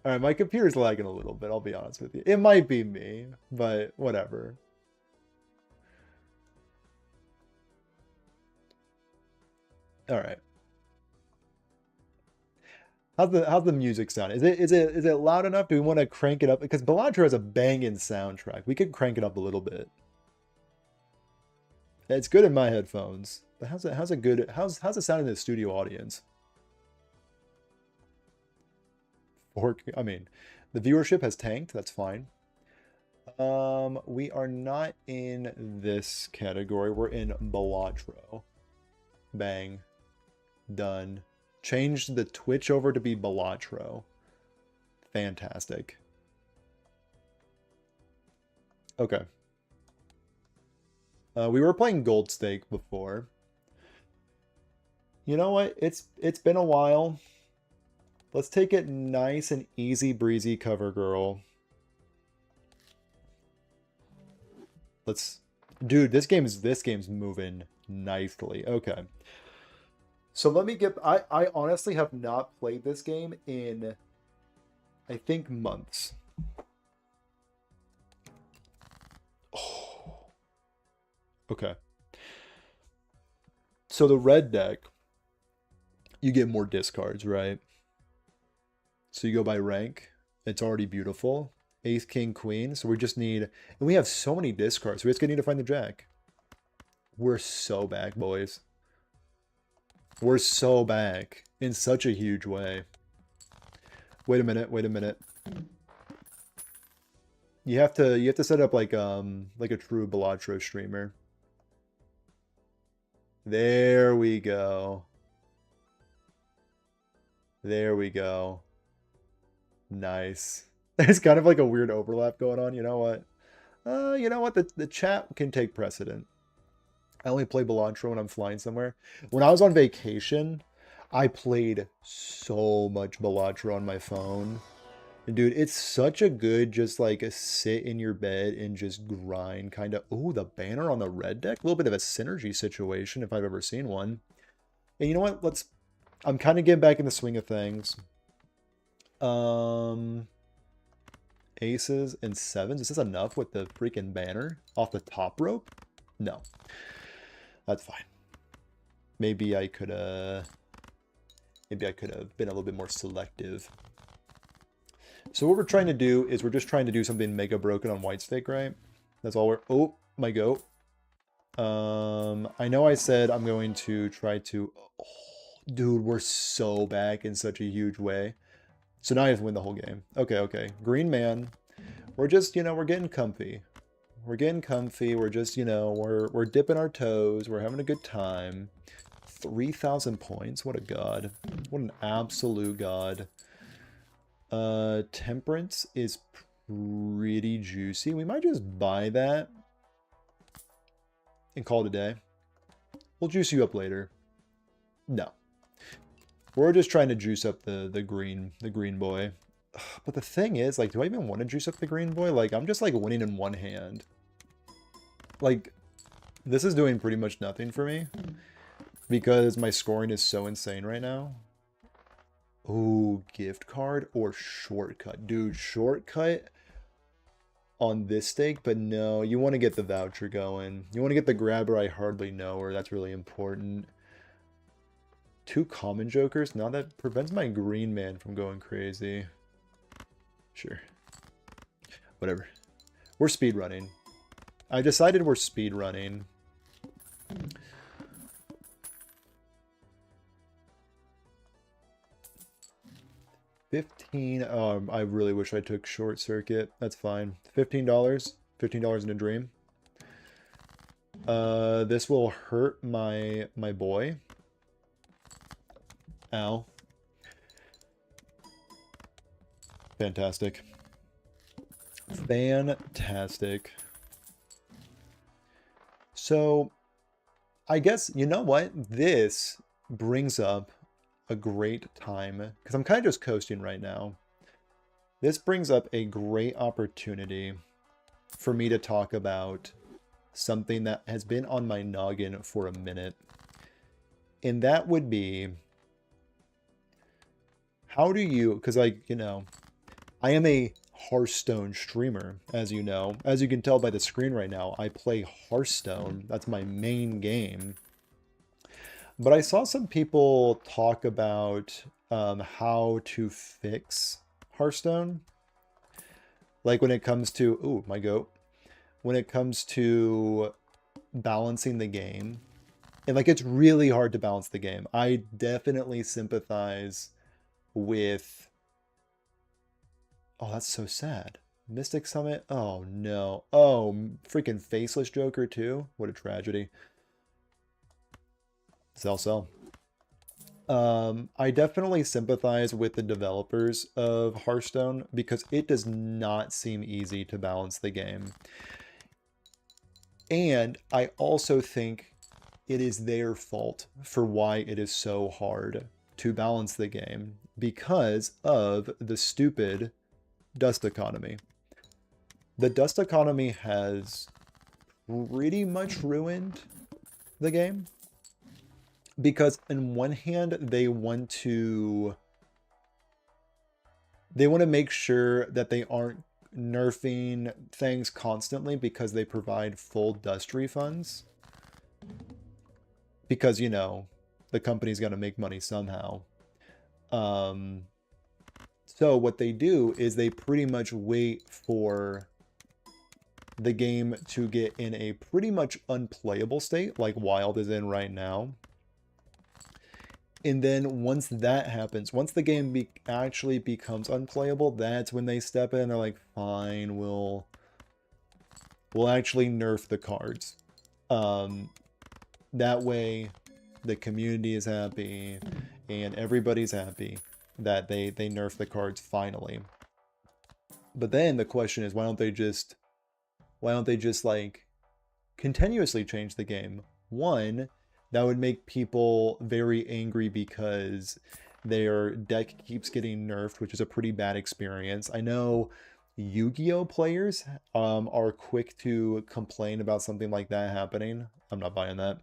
Alright, my computer's lagging a little bit, I'll be honest with you. It might be me, but whatever. Alright. How's the music sound? Is it loud enough? Do we want to crank it up? Because Balatro has a banging soundtrack. We could crank it up a little bit. It's good in my headphones. But how's it sound in the studio audience? I mean, the viewership has tanked, that's fine. We are not in this category. We're in Balatro. Bang. Done. Change the Twitch over to be Balatro. Fantastic. Okay. We were playing Gold Stake before. You know what? It's been a while. Let's take it nice and easy breezy, cover girl. Dude, this game's moving nicely. Okay. So let me get... I honestly have not played this game in, I think, months. Oh. Okay. So the red deck, you get more discards, right? So you go by rank. It's already beautiful. Ace, king, queen. So we just need... And we have so many discards. So we just need to find the jack. We're so back, boys. We're so back in such a huge way. Wait a minute. You have to set up like a true Balatro streamer. There we go. There we go. Nice. There's kind of like a weird overlap going on. You know what? You know what? The chat can take precedent. I only play Balatro when I'm flying somewhere. When I was on vacation, I played so much Balatro on my phone. And dude, it's such a good just like a sit in your bed and just grind kind of. Ooh, the banner on the red deck. A little bit of a synergy situation if I've ever seen one. And you know what? I'm kind of getting back in the swing of things. Aces and sevens. Is this enough with the freaking banner off the top rope? No. That's fine. Maybe I could have been a little bit more selective. So what we're trying to do is we're just trying to do something mega broken on white stake, right? That's all we're... Oh, my goat. I know I said I'm going to try to... Oh, dude, we're so back in such a huge way. So now I have to win the whole game. Okay. Green man. We're just, we're getting comfy. We're getting comfy. We're just, we're dipping our toes. We're having a good time. 3,000 points. What a god. What an absolute god. Temperance is pretty juicy. We might just buy that and call it a day. We'll juice you up later. No. We're just trying to juice up the green boy. But the thing is, like, do I even want to juice up the green boy? Like, I'm just, like, winning in one hand. Like, this is doing pretty much nothing for me. Because my scoring is so insane right now. Ooh, gift card or shortcut. Dude, shortcut on this stake. But no, you want to get the voucher going. You want to get the grabber I hardly know her. That's really important. 2 common jokers. Now that prevents my green man from going crazy. Sure. Whatever. We're speedrunning. I decided we're speedrunning. $15. I really wish I took short circuit. That's fine. $15. $15 in a dream. This will hurt my boy. Ow. Fantastic. Fantastic. So, I guess, you know what? This brings up a great time, because I'm kind of just coasting right now. This brings up a great opportunity for me to talk about something that has been on my noggin for a minute. And that would be, how do you, because I am a Hearthstone streamer, as you know. As you can tell by the screen right now, I play Hearthstone. That's my main game. But I saw some people talk about how to fix Hearthstone. Like when it comes to, ooh, my goat. When it comes to balancing the game. And like, it's really hard to balance the game. I definitely sympathize with... Oh, that's so sad. Mystic Summit? Oh, no. Oh, freaking Faceless Joker, too? What a tragedy. Sell. I definitely sympathize with the developers of Hearthstone because it does not seem easy to balance the game. And I also think it is their fault for why it is so hard to balance the game because of the stupid dust economy. The dust economy has pretty much ruined the game because on one hand they want to make sure that they aren't nerfing things constantly because they provide full dust refunds because, you know, the company's got to make money somehow. So what they do is they pretty much wait for the game to get in a pretty much unplayable state, like Wild is in right now. And then once that happens, once the game actually becomes unplayable, that's when they step in and they're like, fine, we'll actually nerf the cards. That way the community is happy and everybody's happy that they nerf the cards finally. But then the question is, why don't they just like continuously change the game? One, that would make people very angry because their deck keeps getting nerfed, which is a pretty bad experience. I know Yu-Gi-Oh players are quick to complain about something like that happening. I'm not buying that.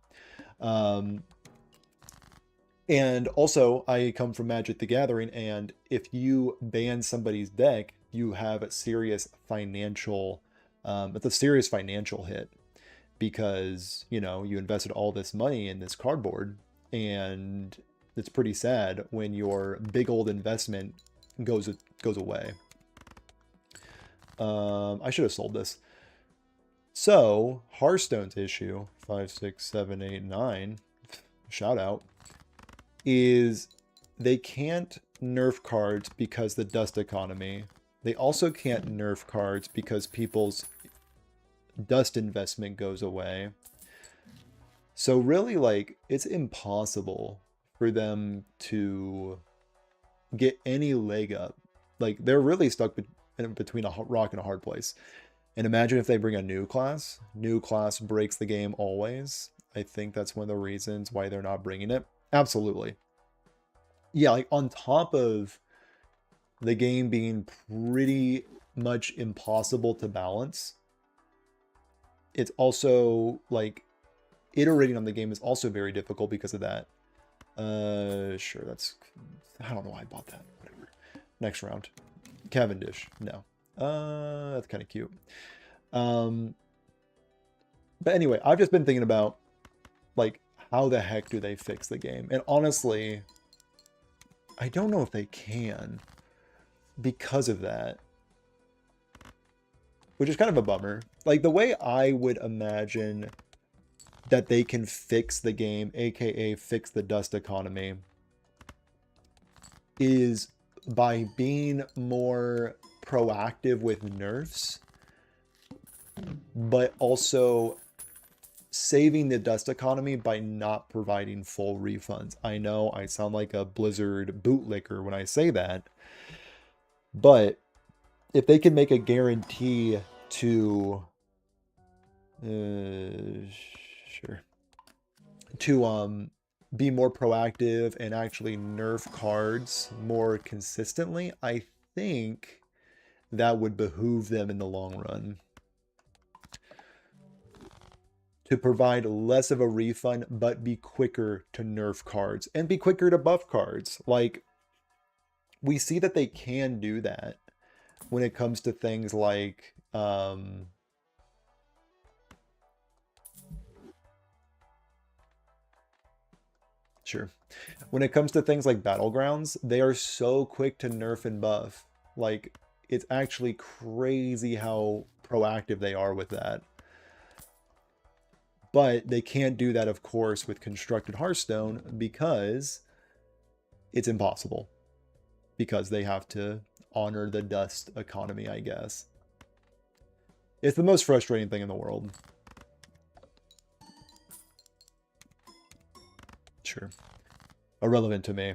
And also, I come from Magic the Gathering, and if you ban somebody's deck, you have a serious financial, it's a serious financial hit because, you know, you invested all this money in this cardboard, and it's pretty sad when your big old investment goes away. I should have sold this. So, Hearthstone's issue, 5, 6, 7, 8, 9, shout out, is they can't nerf cards because the dust economy. They also can't nerf cards because people's dust investment goes away. So really, like, it's impossible for them to get any leg up. Like, they're really stuck between a rock and a hard place. And imagine if they bring a new class. New class breaks the game always. I think that's one of the reasons why they're not bringing it. Absolutely. Yeah, like on top of the game being pretty much impossible to balance, it's also like iterating on the game is also very difficult because of that. Sure, that's, I don't know why I bought that. Whatever. Next round. Cavendish. No. That's kind of cute. But anyway, I've just been thinking about like how the heck do they fix the game? And honestly, I don't know if they can because of that. which is kind of a bummer. Like, the way I would imagine that they can fix the game, aka fix the dust economy, is by being more proactive with nerfs, but also saving the dust economy by not providing full refunds. I know I sound like a Blizzard bootlicker when I say that, but if they can make a guarantee to sure, to be more proactive and actually nerf cards more consistently, I think that would behoove them in the long run. To provide less of a refund, but be quicker to nerf cards and be quicker to buff cards. Like, we see that they can do that when it comes to things like sure. When it comes to things like Battlegrounds, they are so quick to nerf and buff. Like, it's actually crazy how proactive they are with that. But they can't do that, of course, with Constructed Hearthstone because it's impossible. Because they have to honor the dust economy, I guess. It's the most frustrating thing in the world. Sure. Irrelevant to me.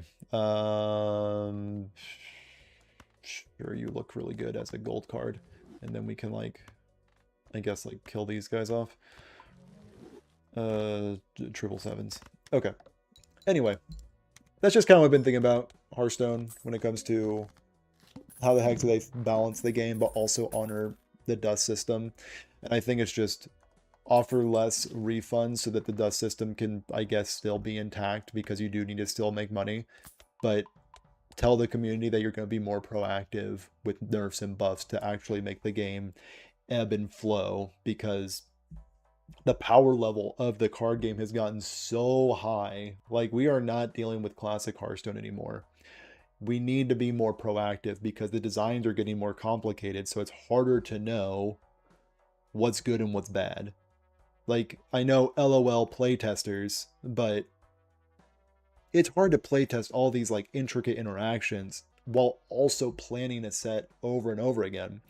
Sure, you look really good as a gold card. And then we can, like, I guess, like, kill these guys off. Triple sevens. Okay. Anyway, that's just kind of what I've been thinking about Hearthstone when it comes to how the heck do they balance the game, but also honor the dust system. And I think it's just offer less refunds so that the dust system can, I guess, still be intact because you do need to still make money. But tell the community that you're going to be more proactive with nerfs and buffs to actually make the game ebb and flow, because the power level of the card game has gotten so high. Like, we are not dealing with classic Hearthstone anymore. We need to be more proactive because the designs are getting more complicated, so it's harder to know what's good and what's bad. Like, I know LOL playtesters, but it's hard to playtest all these like intricate interactions while also planning a set over and over again.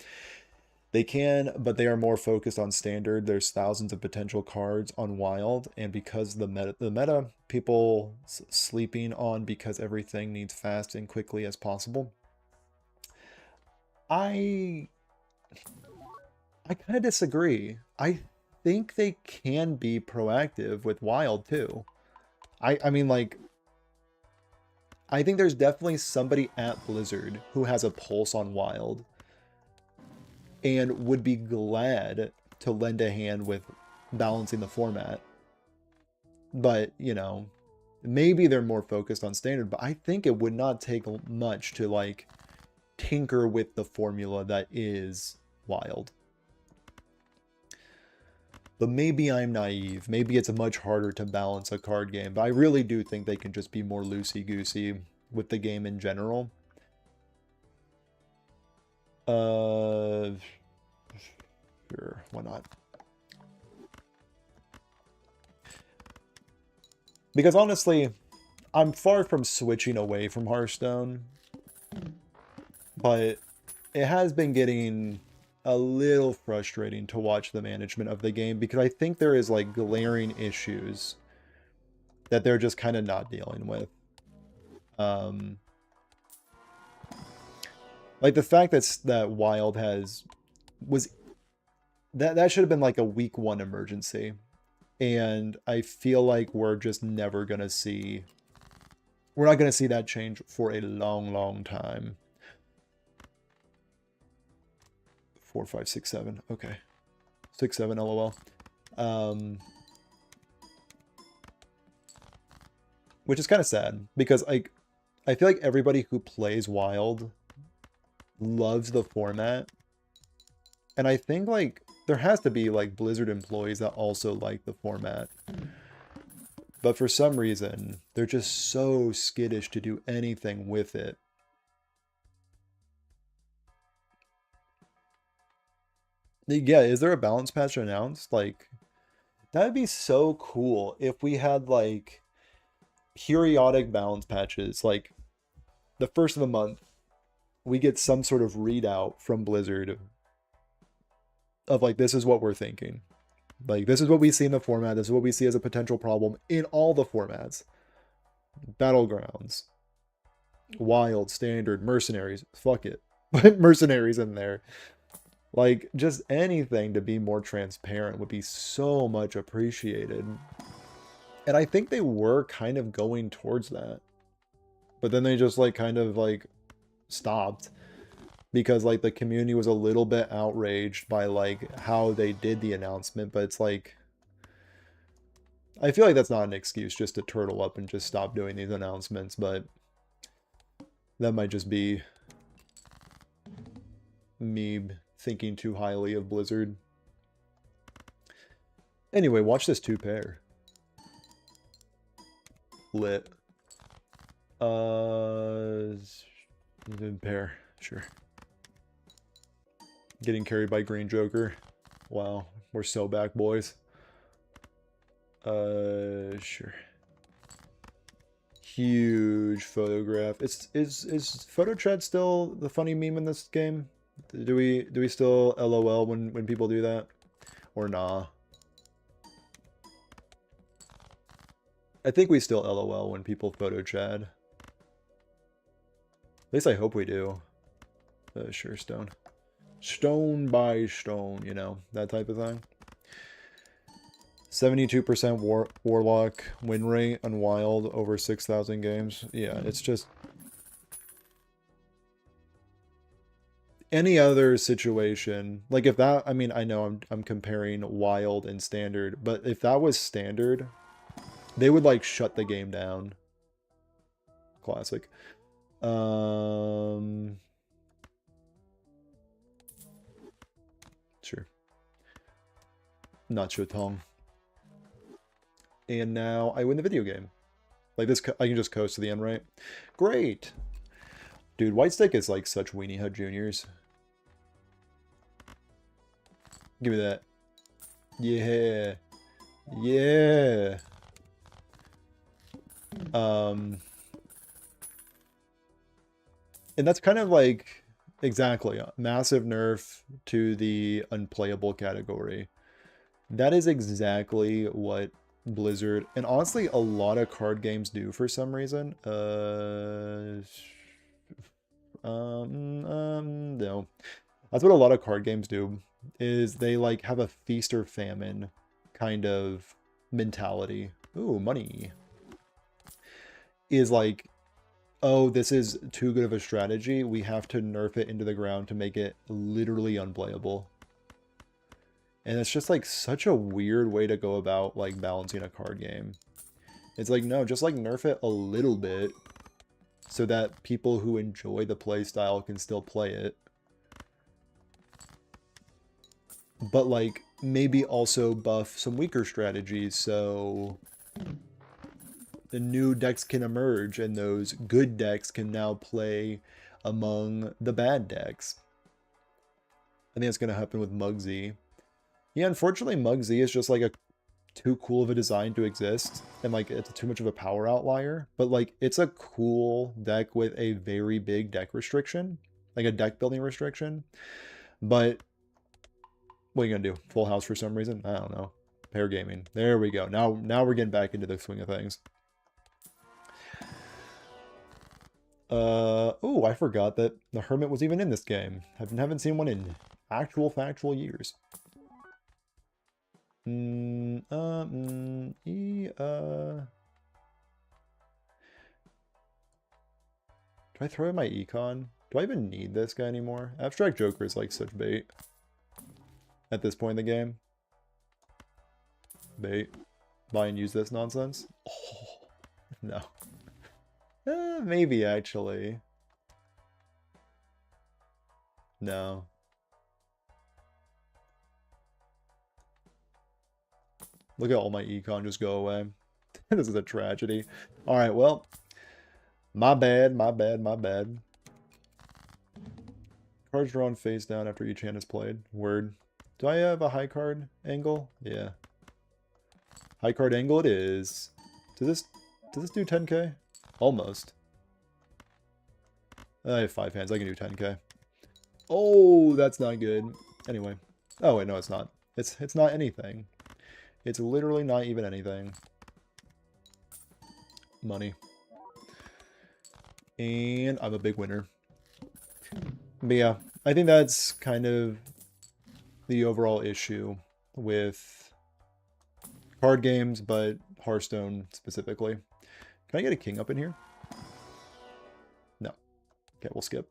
They can, but they are more focused on standard. There's thousands of potential cards on wild, and because the meta people sleeping on because everything needs fast and quickly as possible. I kind of disagree. I think they can be proactive with wild too. I mean, like, I think there's definitely somebody at Blizzard who has a pulse on wild and would be glad to lend a hand with balancing the format. But, you know, maybe they're more focused on standard, but I think it would not take much to, like, tinker with the formula that is wild. But maybe I'm naive. Maybe it's much harder to balance a card game, but I really do think they can just be more loosey-goosey with the game in general. Sure, why not? Because honestly, I'm far from switching away from Hearthstone, but it has been getting a little frustrating to watch the management of the game because I think there is like glaring issues that they're just kind of not dealing with. Like the fact that Wild was that should have been like a week 1 emergency, and I feel like we're just never gonna see. We're not gonna see that change for a long time. 4, 5, 6, 7. Okay, 6, 7. LOL. Which is kind of sad because I feel like everybody who plays Wild loves the format, and I think like there has to be like Blizzard employees that also like the format, but for some reason they're just so skittish to do anything with it. Yeah, is there a balance patch announced? Like, that'd be so cool if we had like periodic balance patches. Like the first of the month, we get some sort of readout from Blizzard of like, this is what we're thinking. Like, this is what we see in the format. This is what we see as a potential problem in all the formats. Battlegrounds, Wild, Standard, Mercenaries. Fuck it. Put Mercenaries in there. Like, just anything to be more transparent would be so much appreciated. And I think they were kind of going towards that. But then they just, like, kind of, like, stopped. Because, like, the community was a little bit outraged by, like, how they did the announcement. But it's like, I feel like that's not an excuse just to turtle up and just stop doing these announcements. But that might just be me thinking too highly of Blizzard. Anyway, watch this 2-pair. Lit. Pair, sure. Getting carried by Green Joker. Wow, we're so back, boys. Sure. Huge photograph. Is photo chat still the funny meme in this game? Do we still LOL when people do that? Or nah? I think we still LOL when people photo chat. At least I hope we do. Sure, stone. Stone by stone, you know, that type of thing. 72% Warlock win rate on Wild over 6,000 games. Yeah, it's just... Any other situation, like if that, I mean, I know I'm comparing Wild and Standard, but if that was Standard, they would like shut the game down. Classic. Sure. Not Tong. And now I win the video game. Like this, I can just coast to the end, right? Great. Dude, White Stick is like such Weenie Hut Juniors. Give me that. Yeah. Yeah. And that's kind of like, exactly, a massive nerf to the unplayable category. That is exactly what Blizzard, and honestly, a lot of card games do for some reason. No. That's what a lot of card games do, is they like have a feast or famine kind of mentality. Ooh, money. Is like, oh, this is too good of a strategy. We have to nerf it into the ground to make it literally unplayable. And it's just like such a weird way to go about like balancing a card game. It's like, no, just like nerf it a little bit so that people who enjoy the play style can still play it. But like maybe also buff some weaker strategies so the new decks can emerge and those good decks can now play among the bad decks. I think that's going to happen with Muggsy. Yeah, unfortunately Muggsy is just like a too cool of a design to exist, and like it's too much of a power outlier, but like it's a cool deck with a very big deck restriction, like a deck building restriction. But what are you gonna do? Full house for some reason? I don't know. Pair gaming. There we go. Now we're getting back into the swing of things. Oh, I forgot that the Hermit was even in this game. Haven't seen one in actual factual years. Do I throw in my econ? Do I even need this guy anymore? Abstract Joker is like such bait at this point in the game. Bait. Buy and use this nonsense? Oh, no. Maybe actually. No. Look at all my econ just go away. This is a tragedy. Alright, well. My bad, my bad, my bad. Cards drawn face down after each hand is played. Word. Do I have a high card angle? Yeah. High card angle it is. Does this do 10k? Almost. I have 5 hands. I can do 10k. Oh, that's not good. Anyway. Oh wait, no, it's not. It's not anything. It's literally not even anything. Money. And I'm a big winner. But yeah, I think that's kind of the overall issue with card games, but Hearthstone specifically. Can I get a king up in here? No. Okay, we'll skip.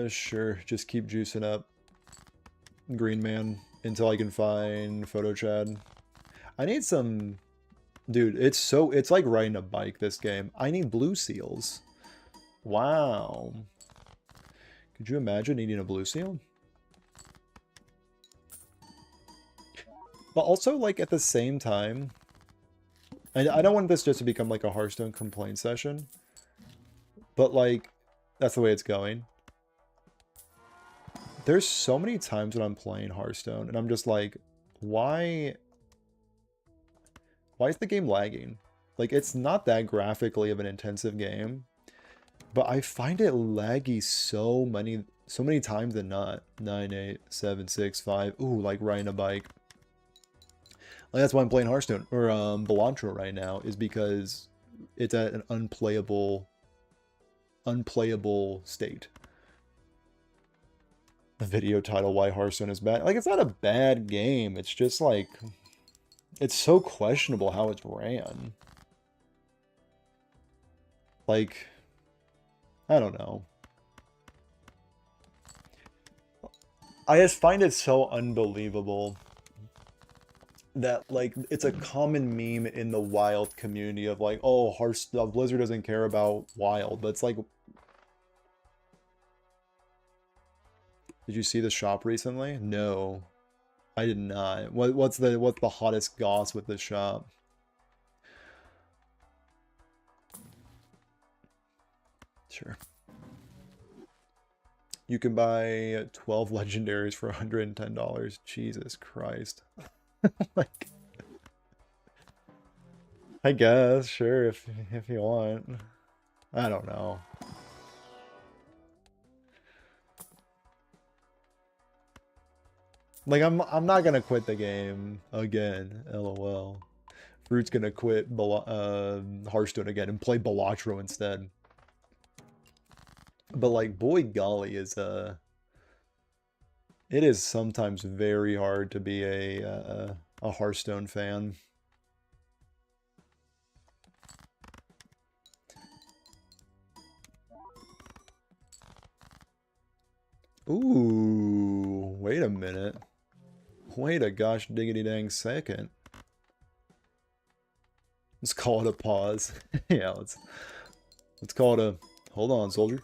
Sure. Just keep juicing up Green Man until I can find Photo Chad. I need some... Dude, it's like riding a bike, this game. I need blue seals. Wow. Could you imagine needing a blue seal? But also, like, at the same time... I don't want this just to become, like, a Hearthstone complaint session. But, like, that's the way it's going. There's so many times when I'm playing Hearthstone, and I'm just like, why is the game lagging? Like, it's not that graphically of an intensive game, but I find it laggy so many times than not. 9, 8, 7, 6, 5. Ooh, like riding a bike. Like, that's why I'm playing Hearthstone, or Balatro right now, is because it's at an unplayable state. The video title, Why Hearthstone is Bad. Like, it's not a bad game. It's just, like... It's so questionable how it's ran. Like... I don't know. I just find it so unbelievable that, like, it's a common meme in the Wild community of, like, oh, Hearthstone, Blizzard doesn't care about Wild. But it's like... Did you see the shop recently? No, I did not. What's the hottest goss with the shop? Sure. You can buy 12 legendaries for $110. Jesus Christ. Like, I guess, sure, if you want. I don't know. Like, I'm not gonna quit the game again, LOL. Fruit's gonna quit Hearthstone again and play Balatro instead. But, like, boy golly, it is sometimes very hard to be a Hearthstone fan. Ooh, wait a minute. Wait a gosh diggity dang second. Let's call it a pause. Yeah, let's call it a hold on, soldier.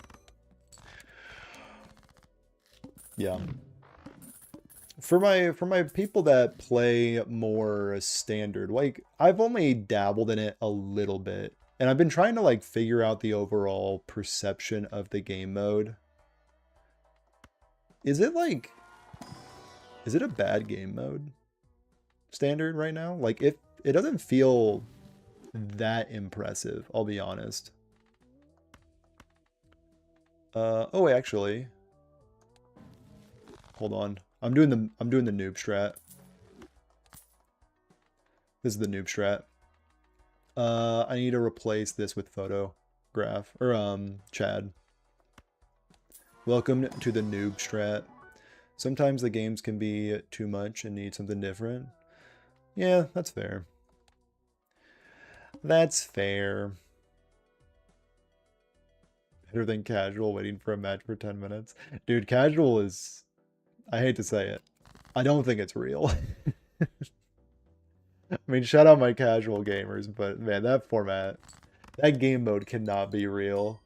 Yeah. For my people that play more standard, like, I've only dabbled in it a little bit, and I've been trying to, like, figure out the overall perception of the game mode. Is it a bad game mode? Standard right now? Like, it doesn't feel that impressive, I'll be honest. Oh wait, actually. Hold on. I'm doing the noob strat. This is the noob strat. I need to replace this with photograph or Chad. Welcome to the noob strat. Sometimes the games can be too much and need something different. Yeah, that's fair. That's fair. Better than casual waiting for a match for 10 minutes. Dude, casual is... I hate to say it. I don't think it's real. I mean, shout out my casual gamers, but man, that format, that game mode cannot be real.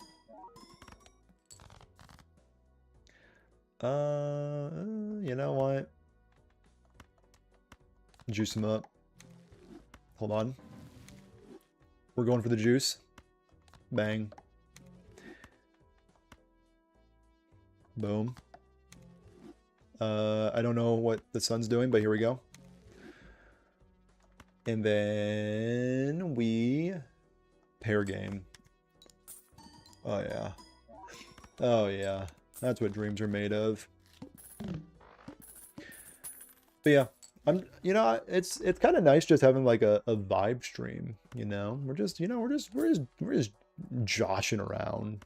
You know what? Juice them up. Hold on. We're going for the juice. Bang. Boom. I don't know what the sun's doing, but here we go. And then we pair game. Oh yeah. Oh yeah. That's what dreams are made of. But yeah, it's kind of nice just having like a vibe stream, you know? We're just joshing around.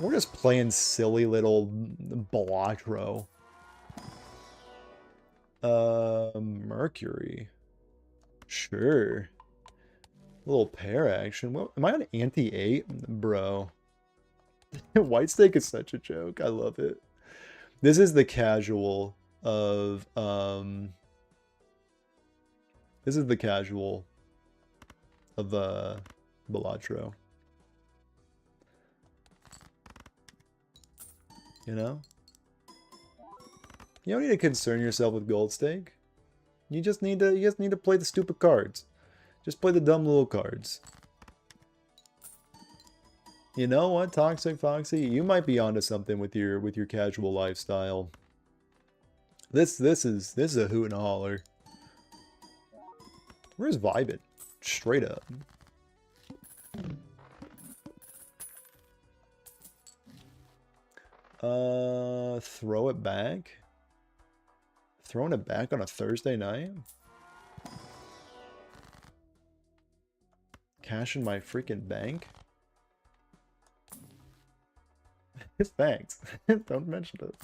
We're just playing silly little Balatro. Mercury. Sure. A little pair action. What, am I on anti-8? Bro. White steak is such a joke. I love it. This is the casual of this is the casual of Balatro. You know? You don't need to concern yourself with gold stake. You just need to play the stupid cards. Just play the dumb little cards. You know what, Toxic Foxy? You might be onto something with your casual lifestyle. This is a hoot and a holler. We're just vibing. Straight up. Throw it back? Throwing it back on a Thursday night? Cash in my freaking bank? Thanks. Don't mention it.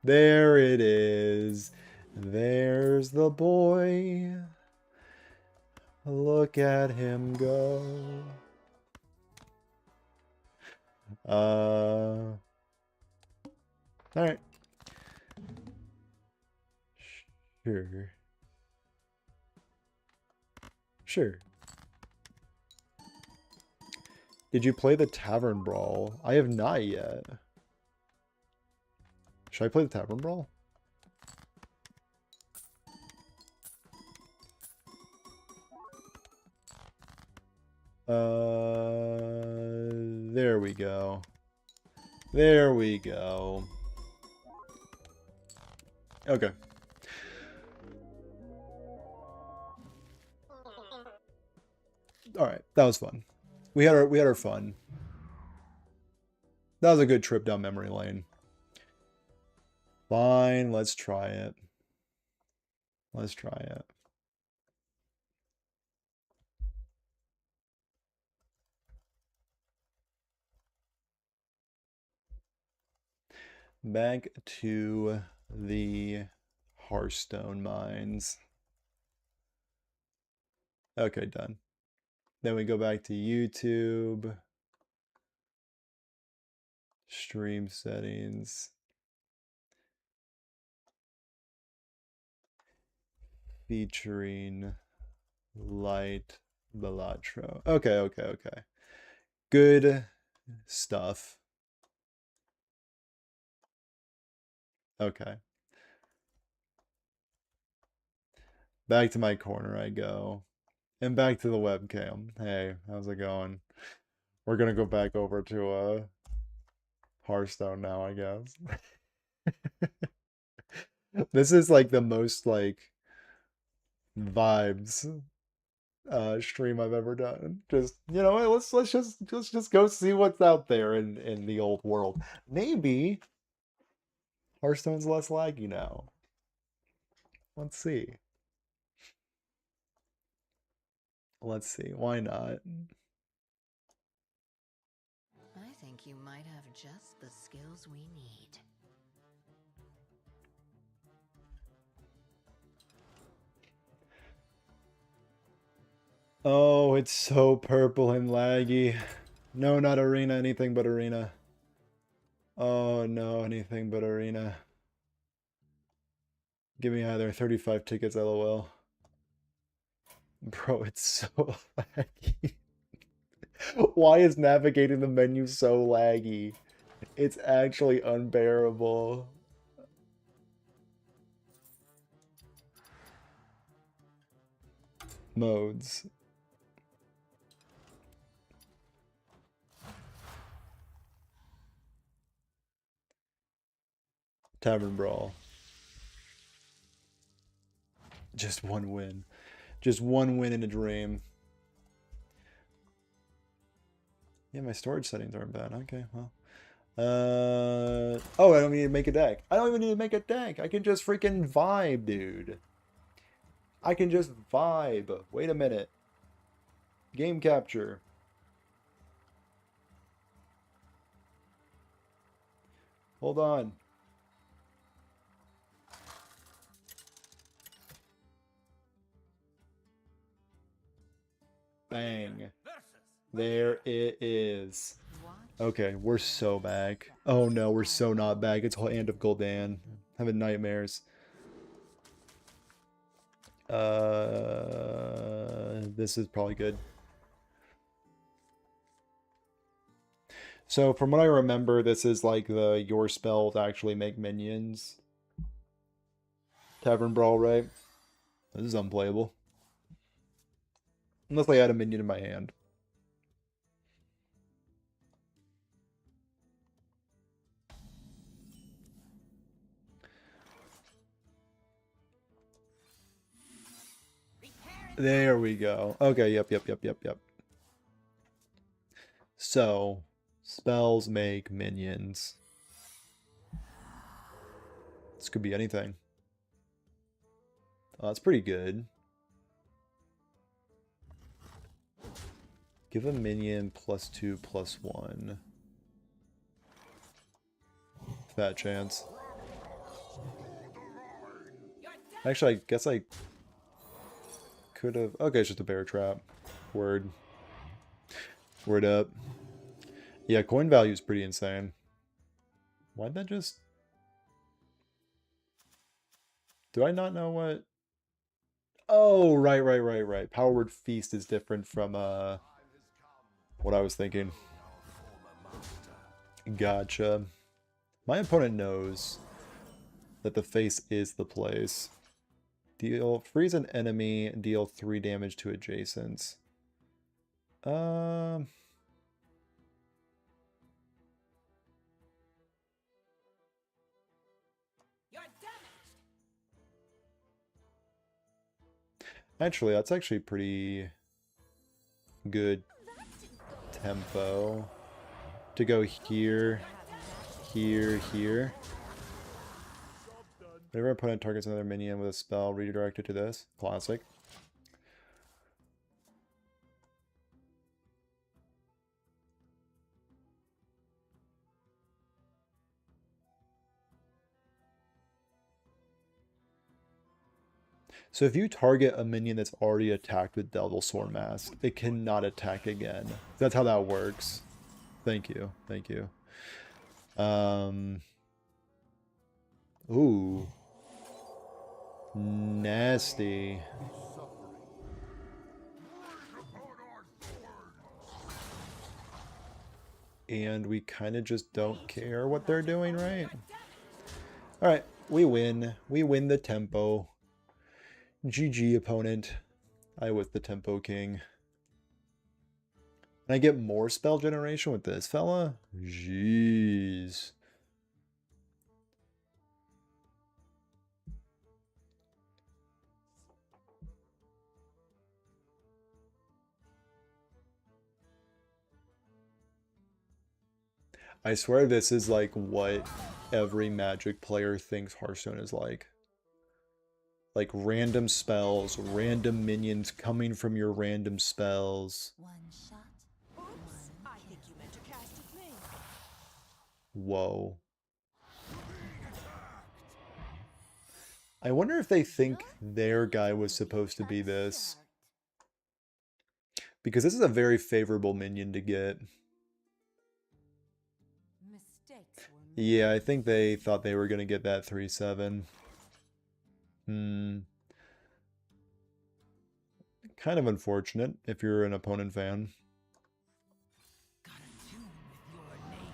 There it is. There's the boy. Look at him go. Alright. Sure. Sure. Did you play the Tavern Brawl? I have not yet. Should I play the Tavern Brawl? There we go. There we go. Okay. All right, that was fun. We had our fun. That was a good trip down memory lane. Fine, let's try it. Let's try it. Back to the Hearthstone mines. Okay, done. Then we go back to YouTube. Stream settings. Featuring Light Balatro. Okay. Good stuff. Okay. Back to my corner I go. And back to the webcam. Hey, how's it going? We're gonna go back over to Hearthstone now, I guess. This is like the most like vibes stream I've ever done. Just, you know, let's just go see what's out there in the old world. Maybe Hearthstone's less laggy now. Let's see. Let's see. Why not? I think you might have just the skills we need. Oh, it's so purple and laggy. No, not arena, anything but arena. Oh no, anything but arena. Give me either 35 tickets, lol. Bro, it's so laggy. Why is navigating the menu so laggy? It's actually unbearable. Modes. Tavern Brawl. Just one win. Just one win in a dream. Yeah, my storage settings aren't bad. Okay, well. Oh, I don't need to make a deck. I don't even need to make a deck. I can just freaking vibe, dude. I can just vibe. Wait a minute. Game capture. Hold on. Bang. There it is. Okay, we're so back. Oh no, we're so not back. It's Hand of Gul'dan. Having nightmares. This is probably good. So from what I remember, this is like the your spell to actually make minions. Tavern Brawl, right? This is unplayable. Unless I had a minion in my hand. There we go. Okay, yep. So, spells make minions. This could be anything. Oh, that's pretty good. Give a minion +2/+1. Fat chance. Actually, I guess I could have... Okay, it's just a bear trap. Word. Word up. Yeah, coin value is pretty insane. Why'd that just... Do I not know what... Oh, right. Power Word Feast is different from what I was thinking. Gotcha. My opponent knows that the face is the place. Freeze an enemy, deal 3 damage to adjacents. You're Actually, that's actually pretty good tempo to go here, here. Whenever opponent targets another minion with a spell, redirect it to this. Classic. So if you target a minion that's already attacked with Devil Sword Mask, it cannot attack again. That's how that works. Thank you. Ooh. Nasty. And we kind of just don't care what they're doing, right? Alright, we win. We win the tempo. GG, opponent. I was the tempo king. Can I get more spell generation with this fella? Jeez. I swear this is like what every Magic player thinks Hearthstone is like. Like random spells, random minions coming from your random spells. One shot. Oops, I think you meant to cast at me. Whoa. I wonder if they think their guy was supposed to be this. Because this is a very favorable minion to get. Mistakes were made. Yeah, I think they thought they were going to get that 3/7. Kind of unfortunate if you're an opponent fan. Got a tune with your name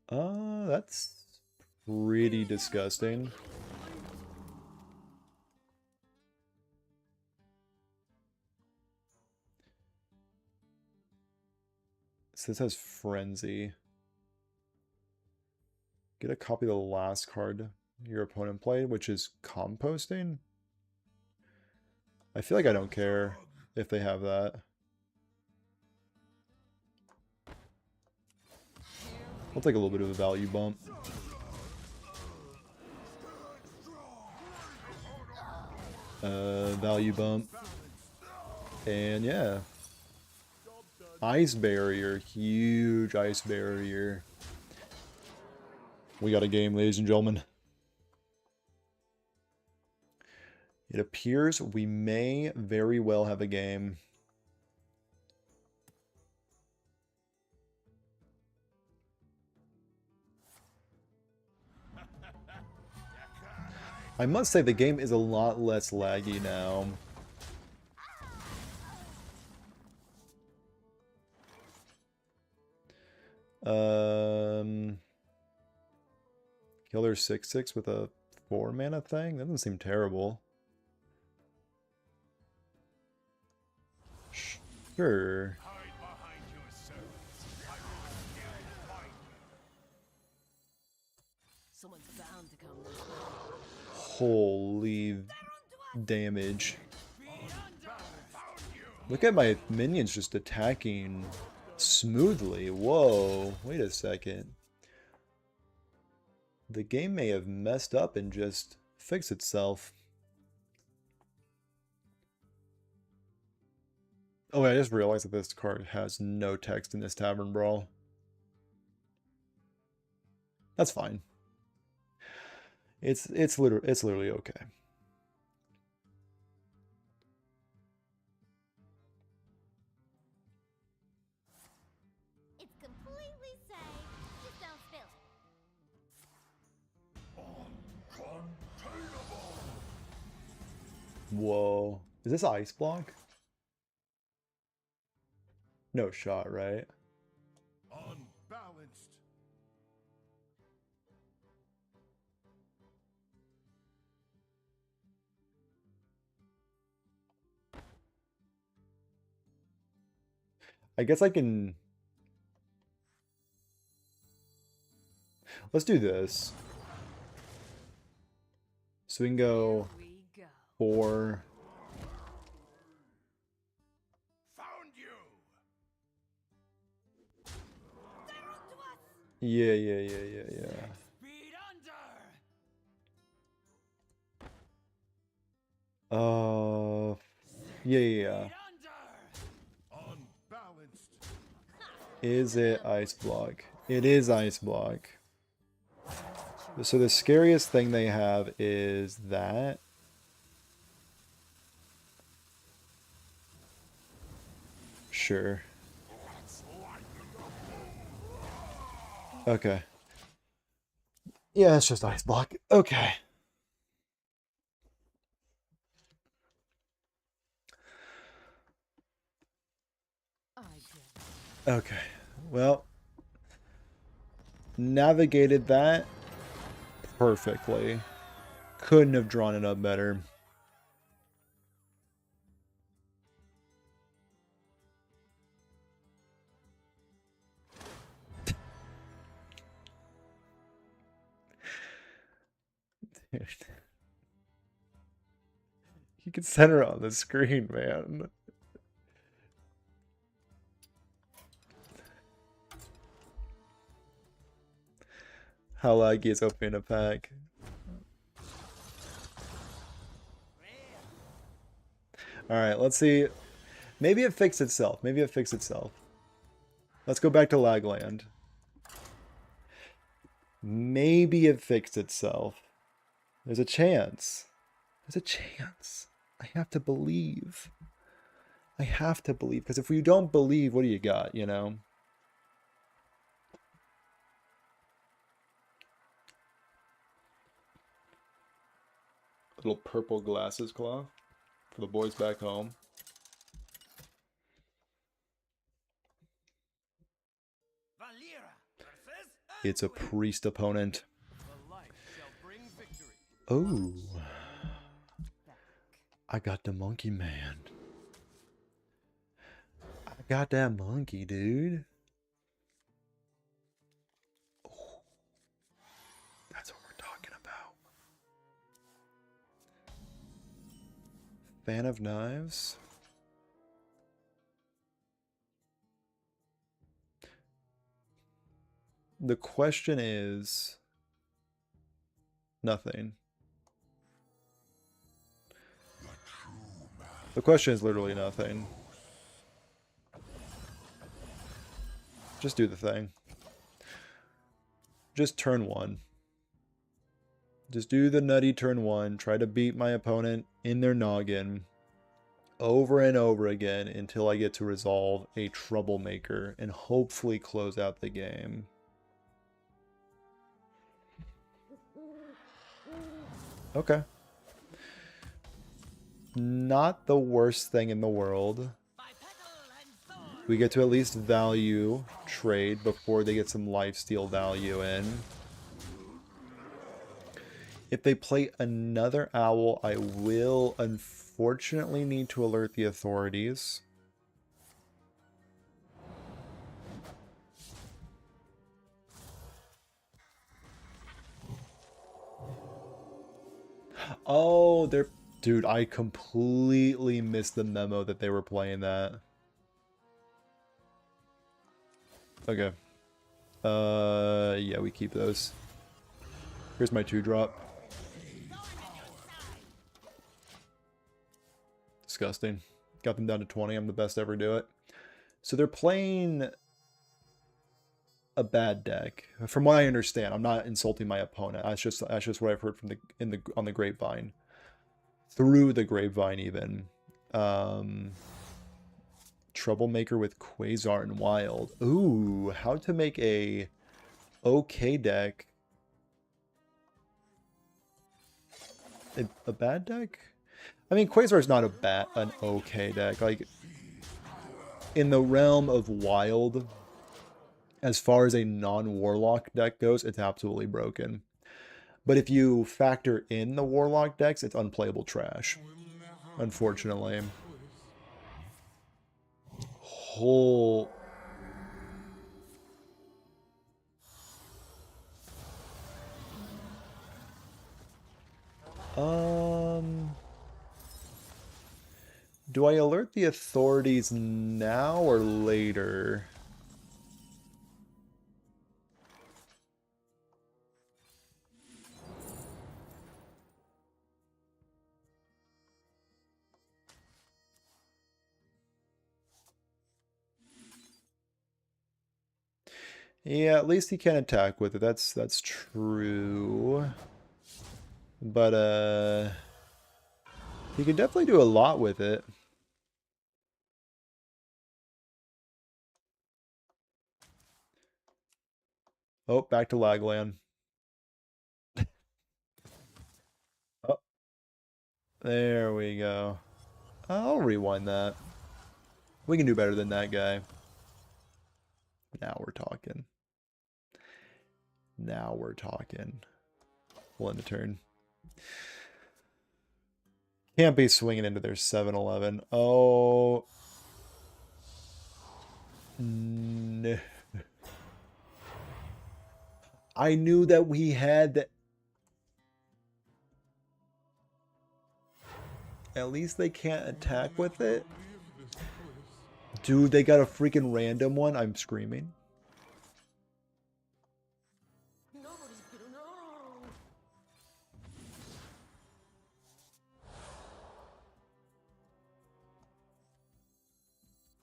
on it. That's pretty disgusting. this has Frenzy. Get a copy of the last card your opponent played, which is Composting. I feel like I don't care if they have that. I'll take a little bit of a value bump. Value bump. And yeah. Ice barrier. Huge ice barrier. We got a game, ladies and gentlemen. It appears we may very well have a game. I must say the game is a lot less laggy now. Killer 6/6 with a 4 mana thing? That doesn't seem terrible. Sure. Someone's bound to come. Holy damage. Look at my minions just attacking smoothly. Whoa, wait a second. The game may have messed up and just fixed itself. Oh, I just realized that this card has no text in this Tavern Brawl. That's fine. It's literally okay. It's completely safe. Just don't spill it. Whoa. Is this ice block? No shot, right? Unbalanced. I guess I can... Let's do this. So we can go We go. 4. Found you. Yeah. Speed under. Yeah. Unbalanced. Is it ice block? It is ice block. So the scariest thing they have is that. Sure. Okay. Yeah, it's just ice block. Okay. I did. Okay. Well, navigated that perfectly. Couldn't have drawn it up better. Dude. You can center it on the screen, man. How laggy is opening a pack? Alright, let's see. Maybe it fixed itself. Let's go back to Lagland. Maybe it fixed itself. There's a chance. I have to believe. Because if you don't believe, what do you got, you know? Little purple glasses cloth for the boys back home. It's a priest opponent. Oh. I got the monkey man. I got that monkey, dude. Fan of Knives? The question is nothing. The question is literally nothing. Just do the thing. Just turn 1. Just do the nutty turn 1. Try to beat my opponent in their noggin over and over again until I get to resolve a troublemaker and hopefully close out the game. Okay. Not the worst thing in the world. We get to at least value trade before they get some lifesteal value in. If they play another owl, I will unfortunately need to alert the authorities. Oh, they're... Dude, I completely missed the memo that they were playing that. Okay. Yeah, we keep those. Here's my 2-drop. Disgusting. Got them down to 20. I'm the best to ever do it. So they're playing a bad deck. From what I understand, I'm not insulting my opponent. That's just what I've heard from on the grapevine. Through the grapevine even. Troublemaker with Quasar and Wild. Ooh, how to make a okay deck. A bad deck? I mean, Quasar is not an okay deck. Like, in the realm of Wild, as far as a non-Warlock deck goes, it's absolutely broken. But if you factor in the Warlock decks, it's unplayable trash. Unfortunately. Whole... Do I alert the authorities now or later? Yeah, at least he can attack with it. That's true. But he could definitely do a lot with it. Oh, back to Lagland. Oh, there we go. I'll rewind that. We can do better than that guy. Now we're talking. Now we're talking. We'll end the turn. Can't be swinging into their 7-11. Oh. No. I knew that we had that. At least they can't attack with it. Dude, they got a freaking random one. I'm screaming.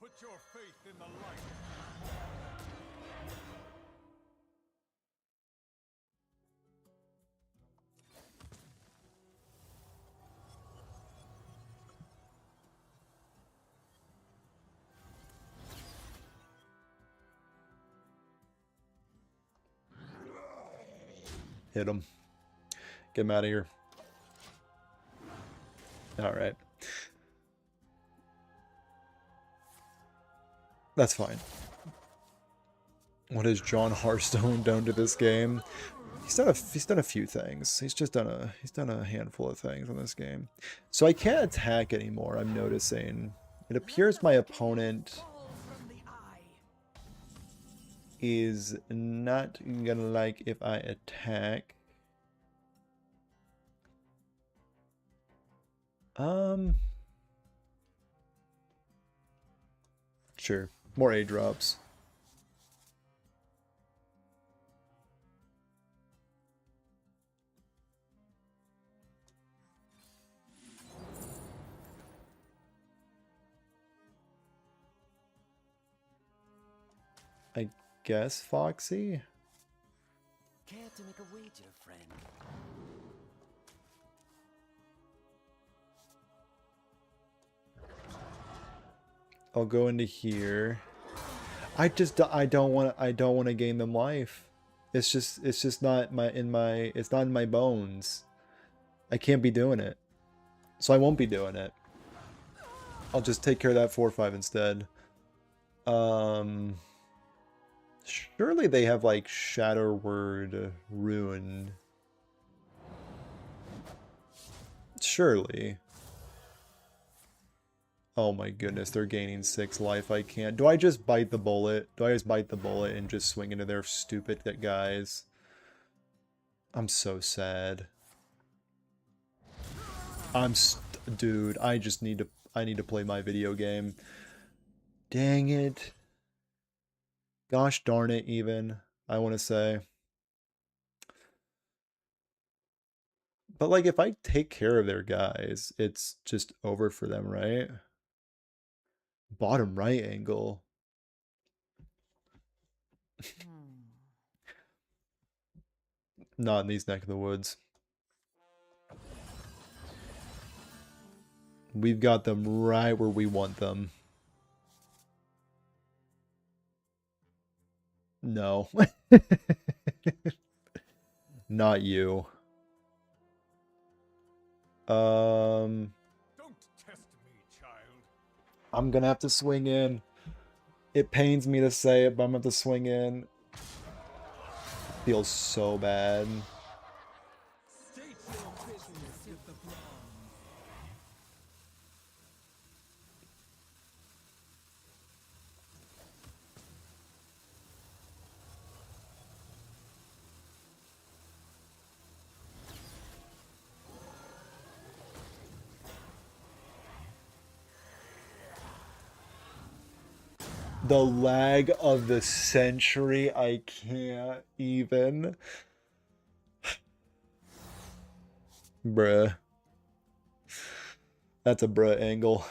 Put your faith in the light. Hit him. Get him out of here. Alright. That's fine. What has John Hearthstone done to this game? He's done a few things. He's done a handful of things in this game. So I can't attack anymore, I'm noticing. It appears my opponent is not gonna like if I attack. Sure. More A drops. I guess Foxy? Care to make a wager, friend? I'll go into here. I don't want to gain them life. It's just not it's not in my bones. I can't be doing it. So I won't be doing it. I'll just take care of that 4/5 instead. Surely they have like Shadow Word Ruin. Surely. Oh my goodness, they're gaining 6 life. I can't. Do I just bite the bullet? Do I just bite the bullet and just swing into their stupid guys? I'm so sad. Dude, I need to play my video game. Dang it. Gosh darn it, even, I want to say. But, like, if I take care of their guys, it's just over for them, right? Bottom right angle. Not in these neck of the woods. We've got them right where we want them. No. Not you. Don't test me, child. I'm gonna have to swing in. It pains me to say it, but I'm gonna have to swing in. Feels so bad. State your business with the bronze. The lag of the century, I can't even. Bruh. That's a bruh angle.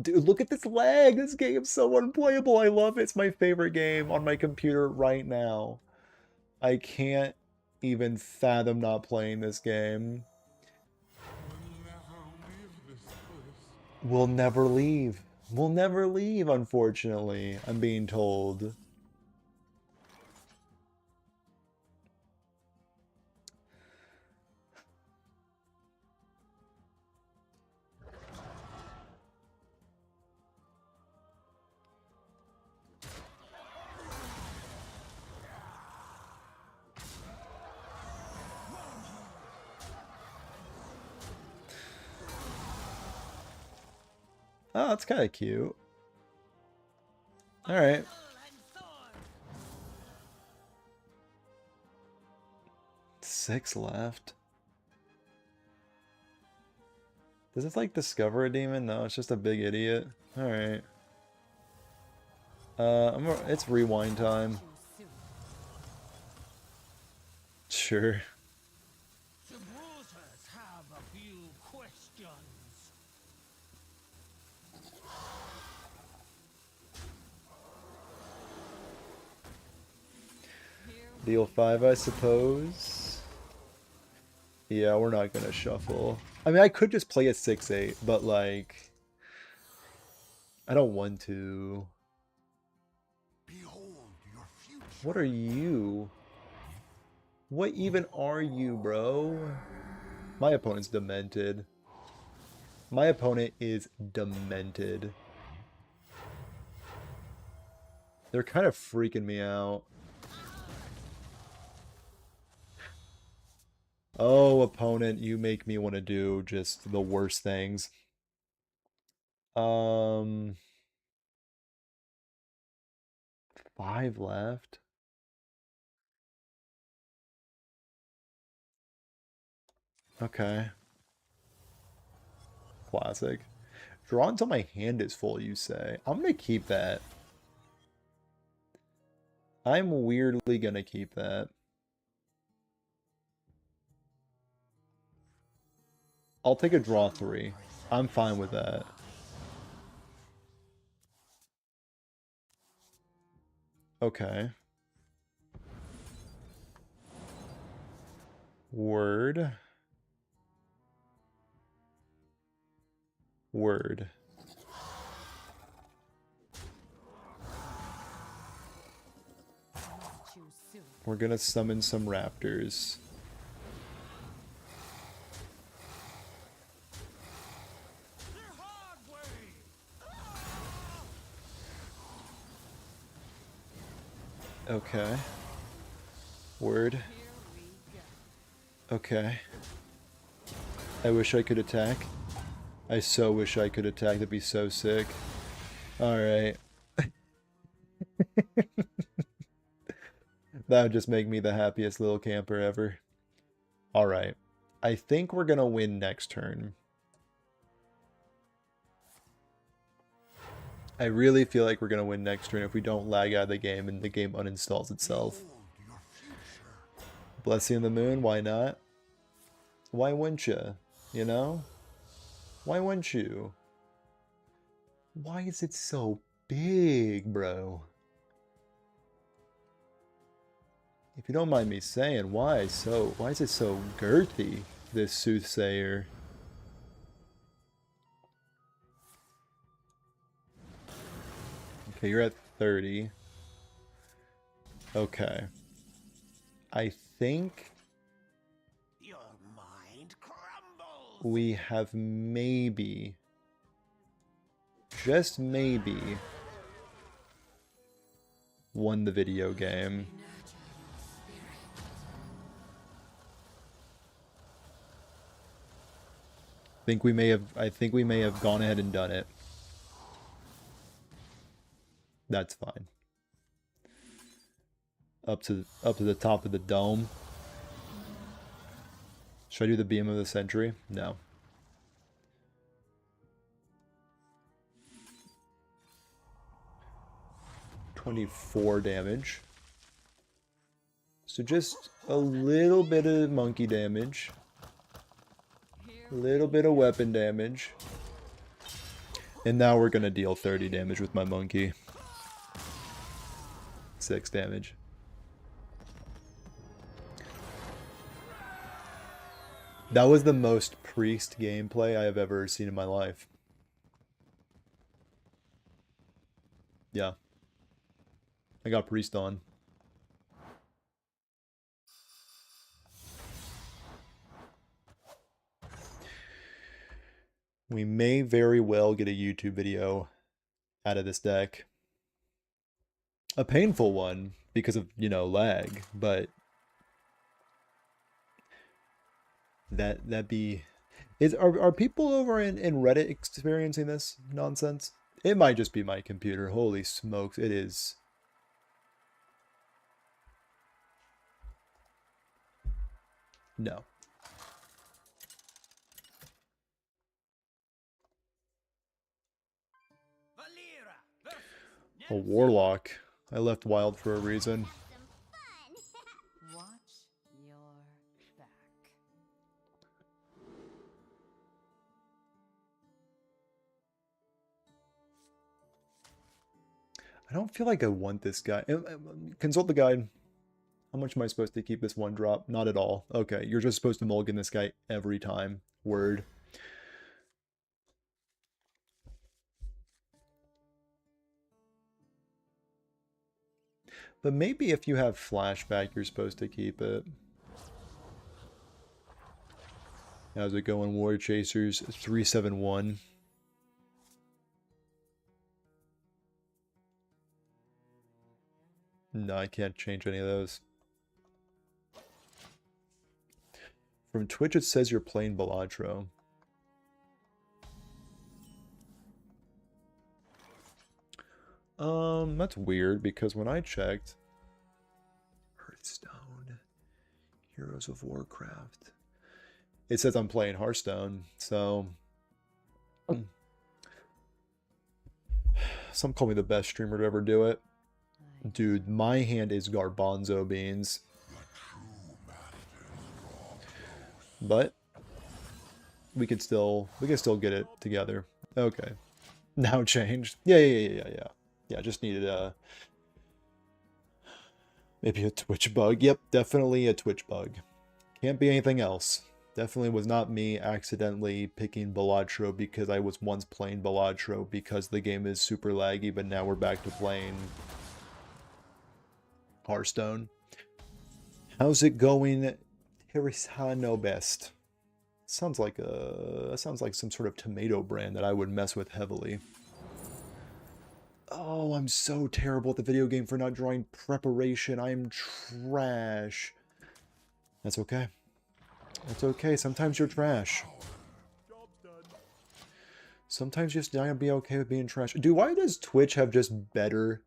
Dude, look at this lag! This game's so unplayable. I love it. It's my favorite game on my computer right now. I can't even fathom not playing this game. We'll never leave. We'll never leave, unfortunately, I'm being told. Oh, that's kind of cute. Alright. 6 left. Does it like discover a demon? No, it's just a big idiot. Alright. It's rewind time. Sure. Supporters have a few questions. Deal 5, I suppose. Yeah, we're not gonna shuffle. I mean, I could just play a 6/8, but like, I don't want to. Behold your future. What are you? What even are you, bro? My opponent's demented. My opponent is demented. They're kind of freaking me out. Oh, opponent, you make me want to do just the worst things. 5 left. Okay. Classic. Draw until my hand is full, you say. I'm going to keep that. I'm weirdly going to keep that. I'll take a draw 3. I'm fine with that. Okay. Word. Word. Choose soon. We're gonna summon some raptors. Your hard way. Okay. Word. Here we go. Okay. I wish I could attack. I so wish I could attack. That'd be so sick. Alright. That would just make me the happiest little camper ever. Alright. I think we're gonna win next turn. I really feel like we're gonna win next turn if we don't lag out of the game and the game uninstalls itself. Blessing of the Moon, why not? Why wouldn't you? You know? Why wouldn't you? Why is it so big, bro? If you don't mind me saying, why is it so girthy, this soothsayer? Okay, you're at 30. Okay. I think Your mind crumbles. we have maybe, just maybe, won the video game. I think we may have gone ahead and done it. That's fine. Up to the top of the dome. Should I do the beam of the century? No. $24 damage. So just a little bit of monkey damage. A little bit of weapon damage. And now we're gonna deal 30 damage with my monkey. 6 damage. That was the most priest gameplay I have ever seen in my life. Yeah. I got priest on. We may very well get a YouTube video out of this deck. A painful one because of, you know, lag, but are people over in Reddit experiencing this nonsense? It might just be my computer. Holy smokes, it is. No. A warlock. I left wild for a reason. Some fun. Watch your back. I don't feel like I want this guy. Consult the guide. How much am I supposed to keep this one drop? Not at all. Okay, you're just supposed to mulligan this guy every time. Word. But maybe if you have flashback, you're supposed to keep it. How's it going, War Chasers? 371. No, I can't change any of those. From Twitch, it says you're playing Balatro. That's weird because when I checked, Hearthstone, Heroes of Warcraft, it says I'm playing Hearthstone. So Some call me the best streamer to ever do it. Dude, my hand is garbanzo beans. But we can still get it together. Okay. Now changed. Yeah. Yeah, just needed maybe a Twitch bug. Yep, definitely a Twitch bug. Can't be anything else. Definitely was not me accidentally picking Balatro because I was once playing Balatro because the game is super laggy, but now we're back to playing Hearthstone. How's it going? Terisano best. Sounds like some sort of tomato brand that I would mess with heavily. Oh, I'm so terrible at the video game for not drawing preparation. I'm trash. That's okay. That's okay. Sometimes you're trash. Sometimes you just gotta be okay with being trash. Dude, why does Twitch have just better?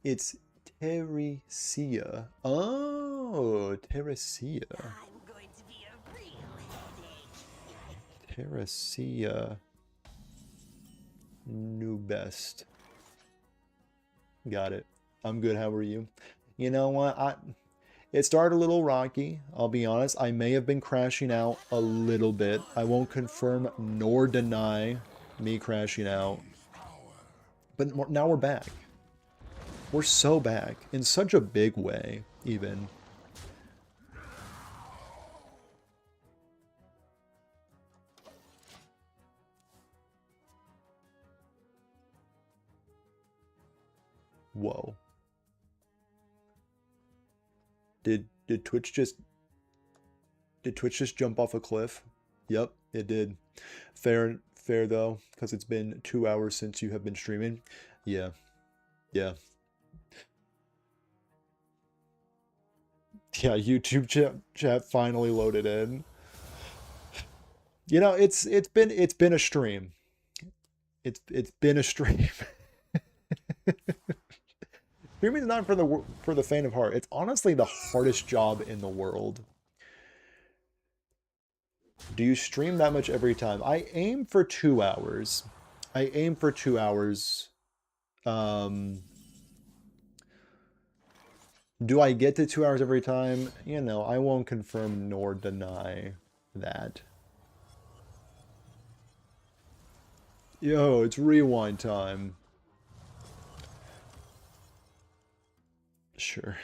It's Teresia. Oh, Teresia. I'm going to be a real headache. Teresia. New best. Got it. I'm good. How are you? You know what? It started a little rocky. I'll be honest. I may have been crashing out a little bit. I won't confirm nor deny me crashing out. But now we're back. We're so back. In such a big way, even. Whoa. Did Twitch just jump off a cliff? Yep, it did. Fair though, because it's been 2 hours since you have been streaming. Yeah. Yeah, YouTube chat finally loaded in. You know, it's been a stream. It's been a stream. Streaming is not for the faint of heart. It's honestly the hardest job in the world. Do you stream that much every time? I aim for 2 hours. I aim for 2 hours. Do I get to 2 hours every time? You know, I won't confirm nor deny that. Yo, it's rewind time. Sure.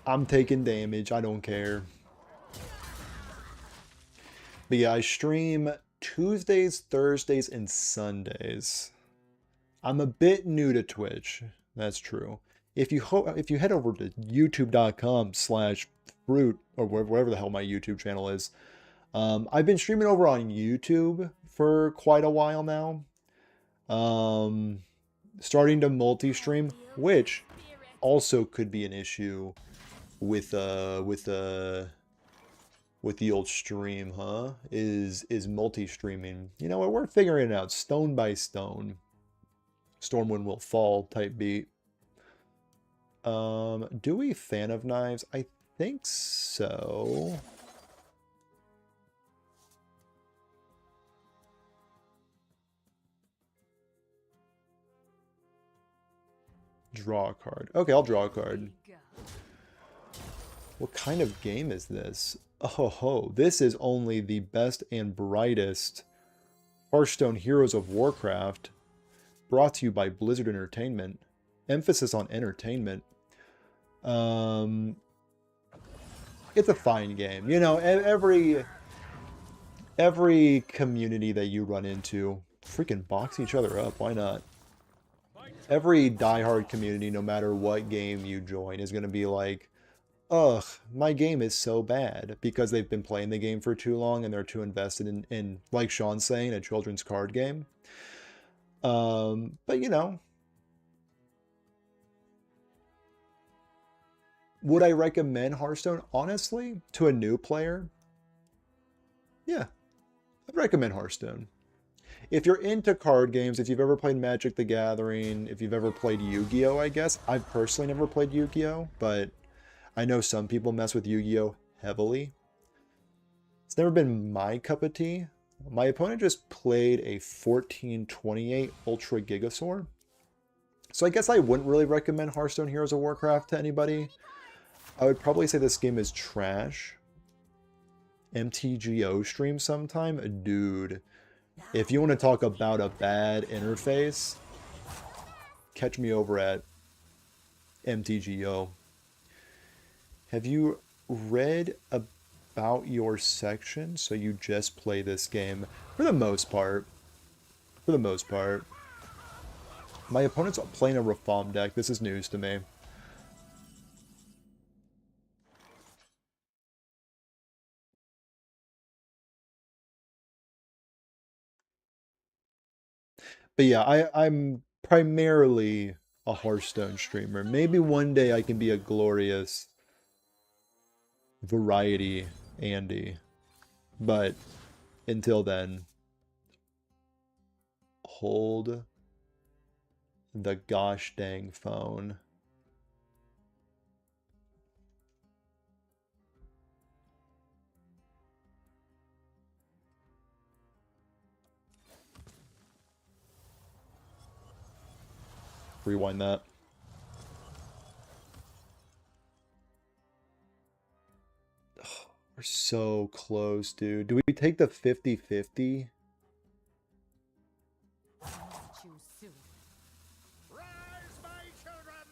I'm taking damage. I don't care. But yeah, I stream Tuesdays, Thursdays, and Sundays. I'm a bit new to Twitch. That's true. If you head over to youtube.com/fruit or wherever the hell my YouTube channel is, I've been streaming over on YouTube for quite a while now. Starting to multi-stream, which also could be an issue with the old stream, huh? Is multi-streaming. You know what? We're figuring it out stone by stone. Stormwind will fall type beat. Do we fan of knives? I think so. Draw a card. Okay, I'll draw a card. What kind of game is this? Oh ho, this is only the best and brightest Hearthstone Heroes of Warcraft, brought to you by Blizzard Entertainment. Emphasis on entertainment. It's a fine game. You know, every community that you run into, freaking box each other up. Why not? Every diehard community, no matter what game you join, is going to be like, ugh, my game is so bad, because they've been playing the game for too long and they're too invested in like Sean's saying, a children's card game. But you know, would I recommend Hearthstone, honestly, to a new player? Yeah, I'd recommend Hearthstone. If you're into card games, if you've ever played Magic the Gathering, if you've ever played Yu-Gi-Oh, I guess. I've personally never played Yu-Gi-Oh, but I know some people mess with Yu-Gi-Oh heavily. It's never been my cup of tea. My opponent just played a 1428 Ultra Gigasaur. So I guess I wouldn't really recommend Hearthstone Heroes of Warcraft to anybody. I would probably say this game is trash. MTGO stream sometime? Dude, if you want to talk about a bad interface, catch me over at MTGO. Have you read about your section? So you just play this game for the most part. For the most part. My opponent's playing a Reform deck. This is news to me. But yeah, I'm primarily a Hearthstone streamer. Maybe one day I can be a glorious variety Andy. But until then, hold the gosh dang phone. Rewind that. We're so close, dude. Do we take the 50-50? Choose soon. Rise, my children!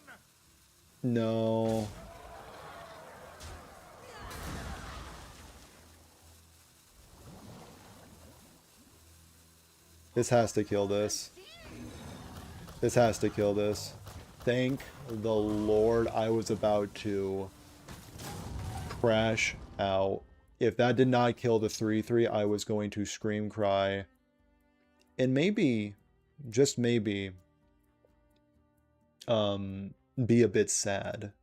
No. This has to kill this. This has to kill this. Thank the Lord I was about to crash out. If that did not kill the 3-3, I was going to scream, cry, and maybe, just maybe, be a bit sad.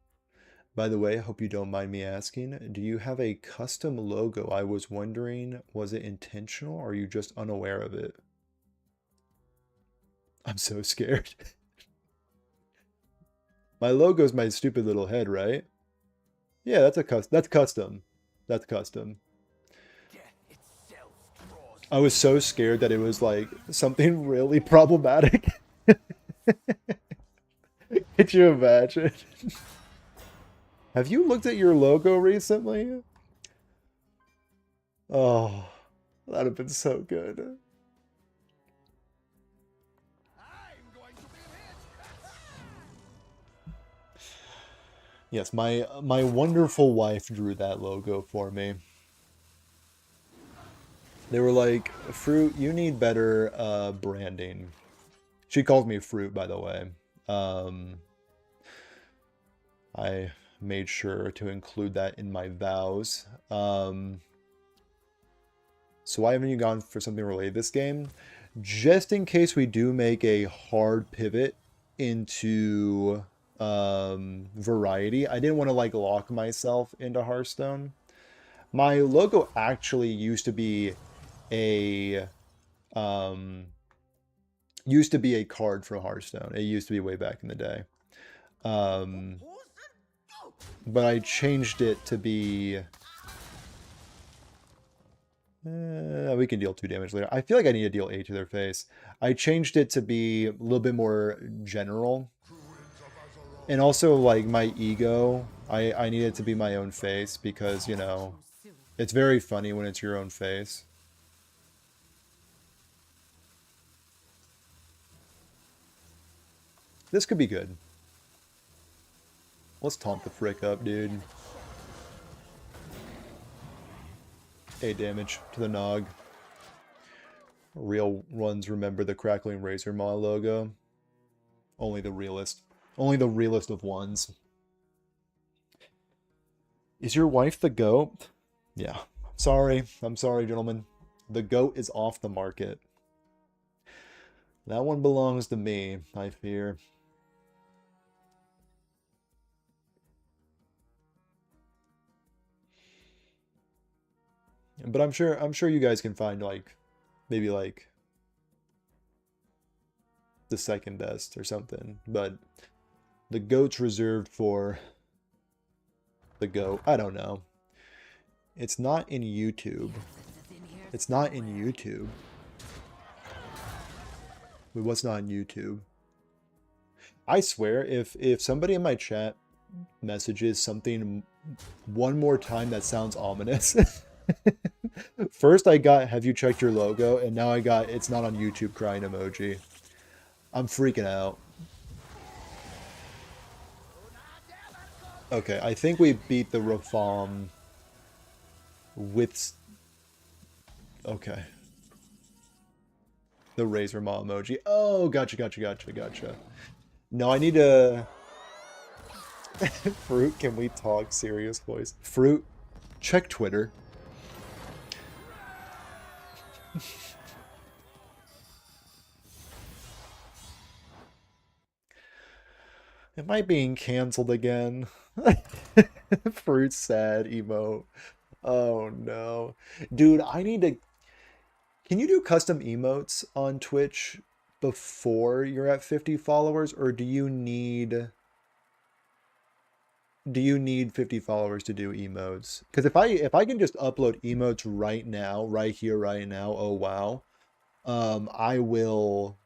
By the way, I hope you don't mind me asking, do you have a custom logo? I was wondering, was it intentional or are you just unaware of it? I'm so scared. My logo's my stupid little head, right? Yeah, that's custom. That's custom. I was so scared that it was like something really problematic. Could you imagine? Have you looked at your logo recently? Oh, that'd have been so good. I'm going to be rich! Yes, my wonderful wife drew that logo for me. They were like, Fruit, you need better branding. She calls me Fruit, by the way. I made sure to include that in my vows. So why haven't you gone for something related to this game? Just in case we do make a hard pivot into variety. I didn't want to like lock myself into Hearthstone. My logo actually used to be a card from Hearthstone. It used to be way back in the day. But I changed it to be... we can deal 2 damage later. I feel like I need to deal 8 to their face. I changed it to be a little bit more general. And also, like, my ego, I need it to be my own face because, you know, it's very funny when it's your own face. This could be good. Let's taunt the frick up, dude. 8 damage to the Nog. Real ones remember the Crackling Razor Maw logo. Only the realist. Only the realist of ones. Is your wife the GOAT? Yeah. Sorry. I'm sorry, gentlemen. The GOAT is off the market. That one belongs to me, I fear. But I'm sure you guys can find like maybe like the second best or something. But the GOAT's reserved for the GOAT. I don't know. It's not in YouTube. It's not in YouTube. Wait, what's not in YouTube? I swear, if somebody in my chat messages something one more time that sounds ominous. First I got, have you checked your logo? And now I got, it's not on YouTube crying emoji. I'm freaking out. Okay, I think we beat the Rafam with... Okay. The Razor Maw emoji. Oh, gotcha. No, I need to... Fruit, can we talk serious voice? Fruit, check Twitter. Am I being canceled again? Fruit sad emote. Oh no. Dude, I need to... Can you do custom emotes on Twitch before you're at 50 followers, or do you need 50 followers to do emotes? Because if I can just upload emotes right now, right here, right now, oh wow, I will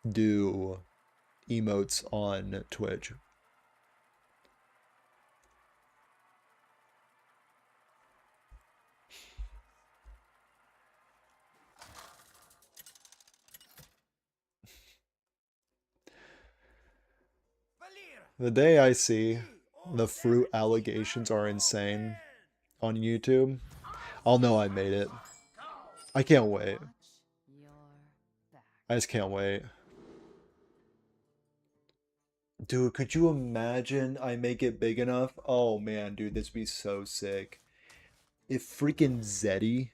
do emotes on Twitch. The day I see the fruit allegations are insane on YouTube, I'll know I made it. I can't wait. Your back. I just can't wait. Dude, could you imagine I make it big enough? Oh man, dude, this would be so sick. If freaking Zeddy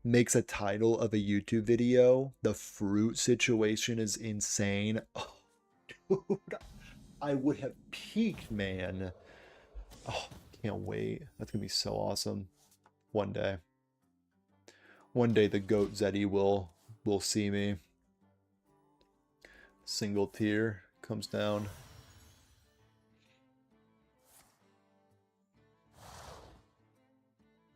makes a title of a YouTube video, the fruit situation is insane. Oh, dude, I would have peaked, man. Oh, can't wait. That's gonna be so awesome. One day. One day the goat Zeddy will see me. Single tier comes down.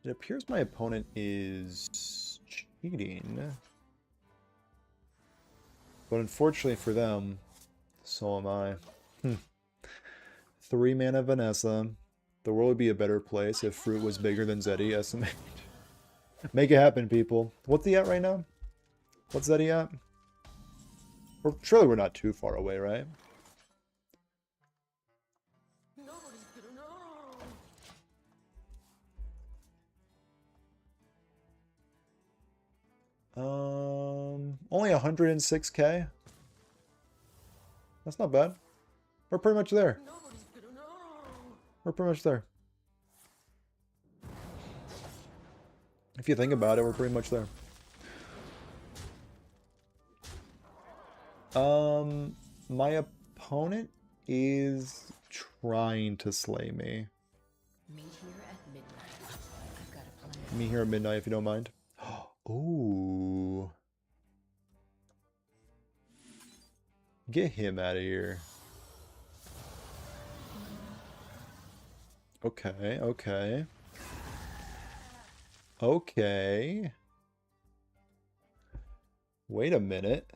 It appears my opponent is cheating. But unfortunately for them, so am I. 3 mana Vanessa. The world would be a better place if fruit was bigger than Zeddy, estimate. Make it happen, people. What's he at right now? What's Zeddy at? Surely we're not too far away, right? Nobody's gonna know. Only 106k? That's not bad. We're pretty much there. Nobody's gonna know. We're pretty much there. If you think about it, we're pretty much there. My opponent is trying to slay me. Meet here at midnight. I've got a plan. Me here at midnight, if you don't mind. Ooh. Get him out of here. Okay, okay. Okay. Wait a minute.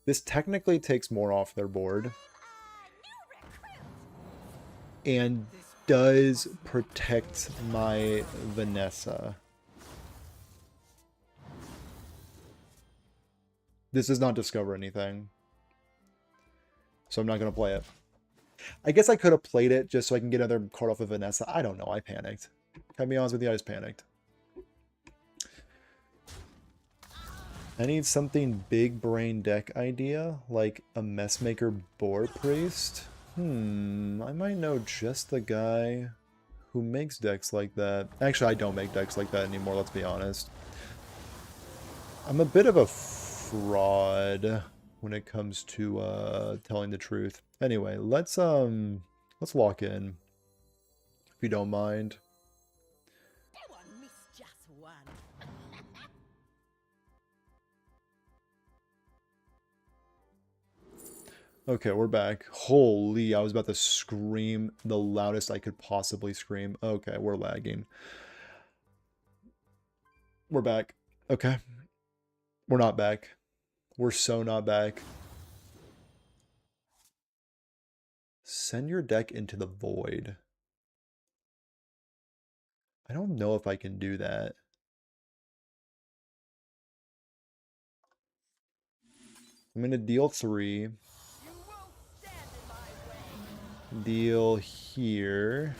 This technically takes more off their board. And does protect my Vanessa. This does not discover anything. So I'm not going to play it. I guess I could have played it just so I can get another card off of Vanessa. I don't know. I panicked. Can I be honest with you? I just panicked. I need something big brain deck idea, like a Messmaker Boar Priest. I might know just the guy who makes decks like that. Actually, I don't make decks like that anymore, let's be honest. I'm a bit of a fraud when it comes to telling the truth. Anyway, let's lock in, if you don't mind. That one missed just one. Okay, we're back. Holy, I was about to scream the loudest I could possibly scream. Okay, we're lagging. We're back. Okay. We're not back. We're so not back. Send your deck into the void. I don't know if I can do that. I'm going to deal 3. Deal here.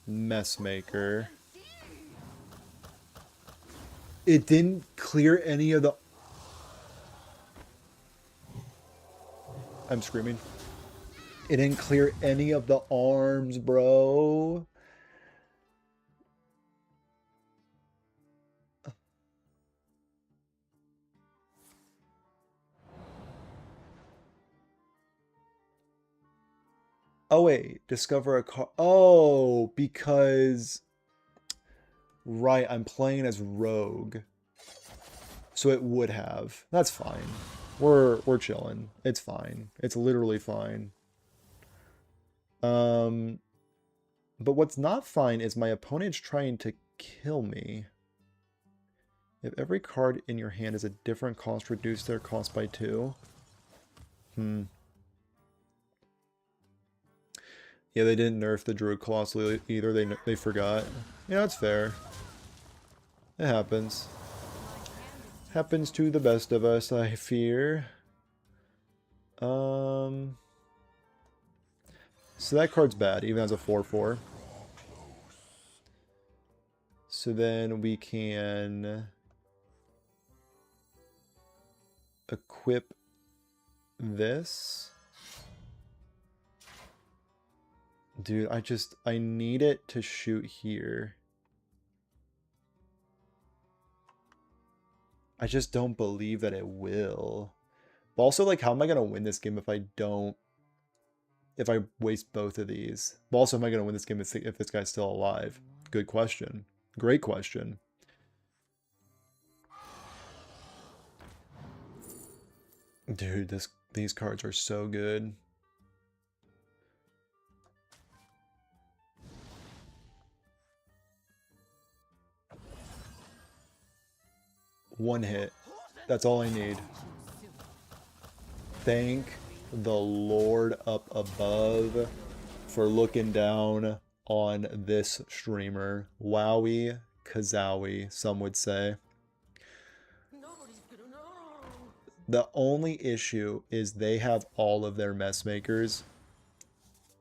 Messmaker. It didn't clear any of the... I'm screaming. It didn't clear any of the arms, bro. Oh, wait. Discover a car. Oh, because... Right, I'm playing as Rogue. So it would have. That's fine. We're chilling. It's fine. It's literally fine. But what's not fine is my opponent's trying to kill me. If every card in your hand is a different cost, reduce their cost by 2. Yeah, they didn't nerf the Druid Colossal either. They forgot. Yeah, that's fair. It happens. Happens to the best of us, I fear. So that card's bad, even as a 4/4. So then we can equip this. Dude, I need it to shoot here. I just don't believe that it will. But also, like, how am I going to win this game if I waste both of these? But also, am I going to win this game if this guy's still alive? Good question. Great question. Dude, these cards are so good. One hit. That's all I need. Thank the Lord up above for looking down on this streamer. Wowie kazowie, some would say. The only issue is they have all of their mess makers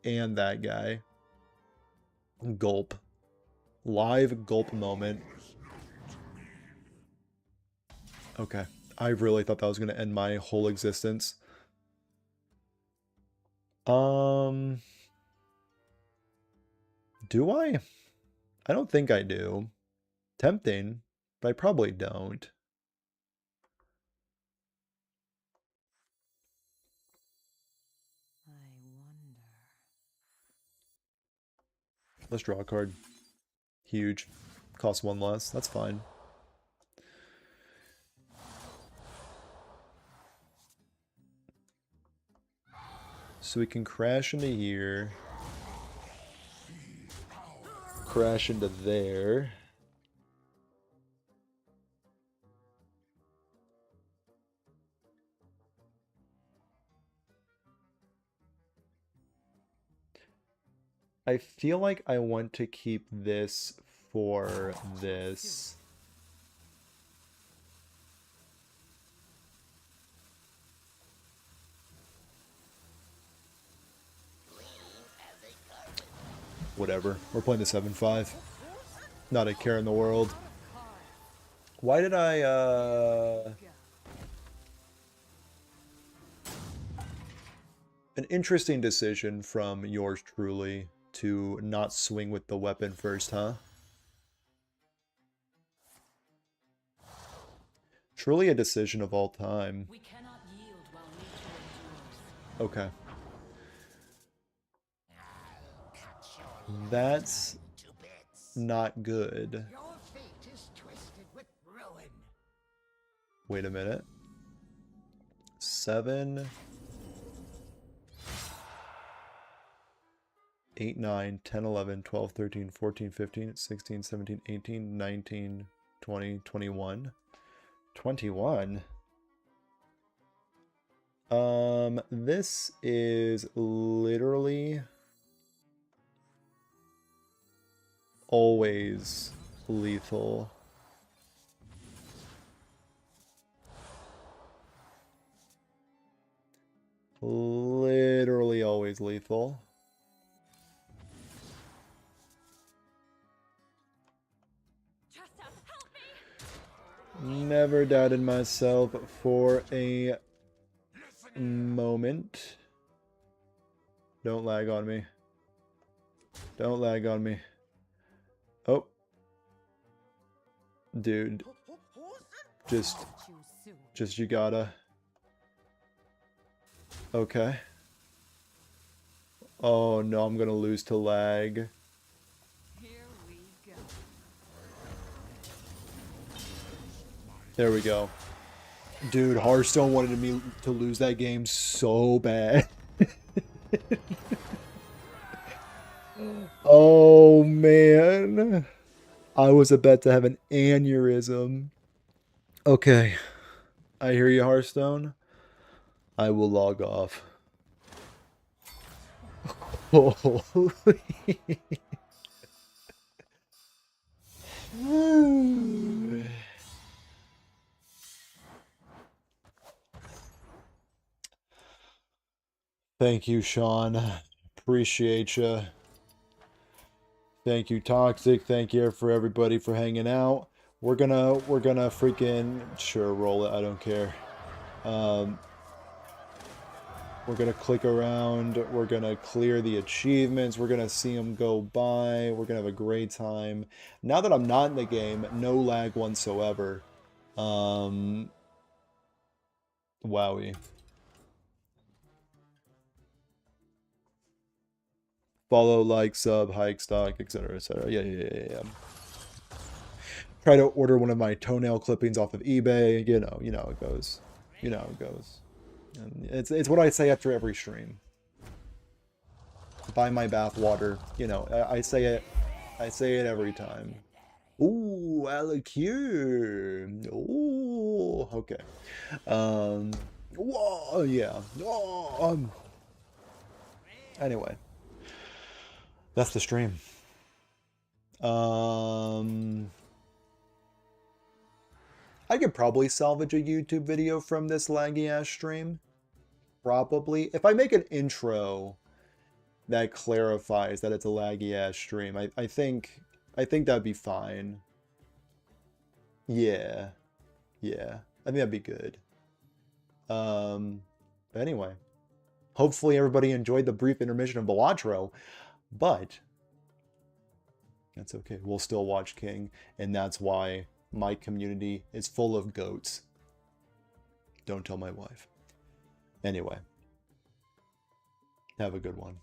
and that guy. Gulp. Live gulp moment. Okay. I really thought that was going to end my whole existence. Do I? I don't think I do. Tempting, but I probably don't. I wonder. Let's draw a card. Huge. Costs 1 less. That's fine. So we can crash into here. Crash into there. I feel like I want to keep this for this. Whatever. We're playing the 7/5. Not a care in the world. Why did I, An interesting decision from yours truly to not swing with the weapon first, huh? Truly a decision of all time. We cannot yield while nature endures. Okay. That's To bits. not good. Your fate is twisted with ruin. Wait a minute. 7, 8, 9, 10, 11, 12, 13, 14, 15, 16, 17, 18, 19, 20, 21. 21. This is literally always lethal. Literally always lethal. Never doubted myself for a moment. Don't lag on me. Don't lag on me. Oh. Dude. Just you gotta. Okay. Oh no, I'm gonna lose to lag. Here we go. There we go. Dude, Hearthstone wanted me to lose that game so bad. Oh man. I was about to have an aneurysm. Okay. I hear you, Hearthstone. I will log off. Holy. Thank you, Sean. Appreciate you. Thank you, Toxic. Thank you for everybody for hanging out. We're gonna freaking sure roll it. I don't care. We're gonna click around. We're gonna clear the achievements. We're gonna see them go by. We're gonna have a great time. Now that I'm not in the game, no lag whatsoever. Wowie. Follow, like, sub, hike, stock, etc., etc. Yeah. Try to order one of my toenail clippings off of eBay. You know how it goes. You know how it goes. And it's what I say after every stream. Buy my bath water. You know, I say it every time. Ooh, Alicure. Ooh, okay. Whoa, yeah. Oh, anyway, that's the stream. I could probably salvage a YouTube video from this laggy ass stream. Probably. If I make an intro that clarifies that it's a laggy ass stream, I think that'd be fine. Yeah. I think that'd be good. But anyway. Hopefully everybody enjoyed the brief intermission of Balatro, but that's okay. We'll still watch King, and that's why my community is full of goats. Don't tell my wife. Anyway. Have a good one.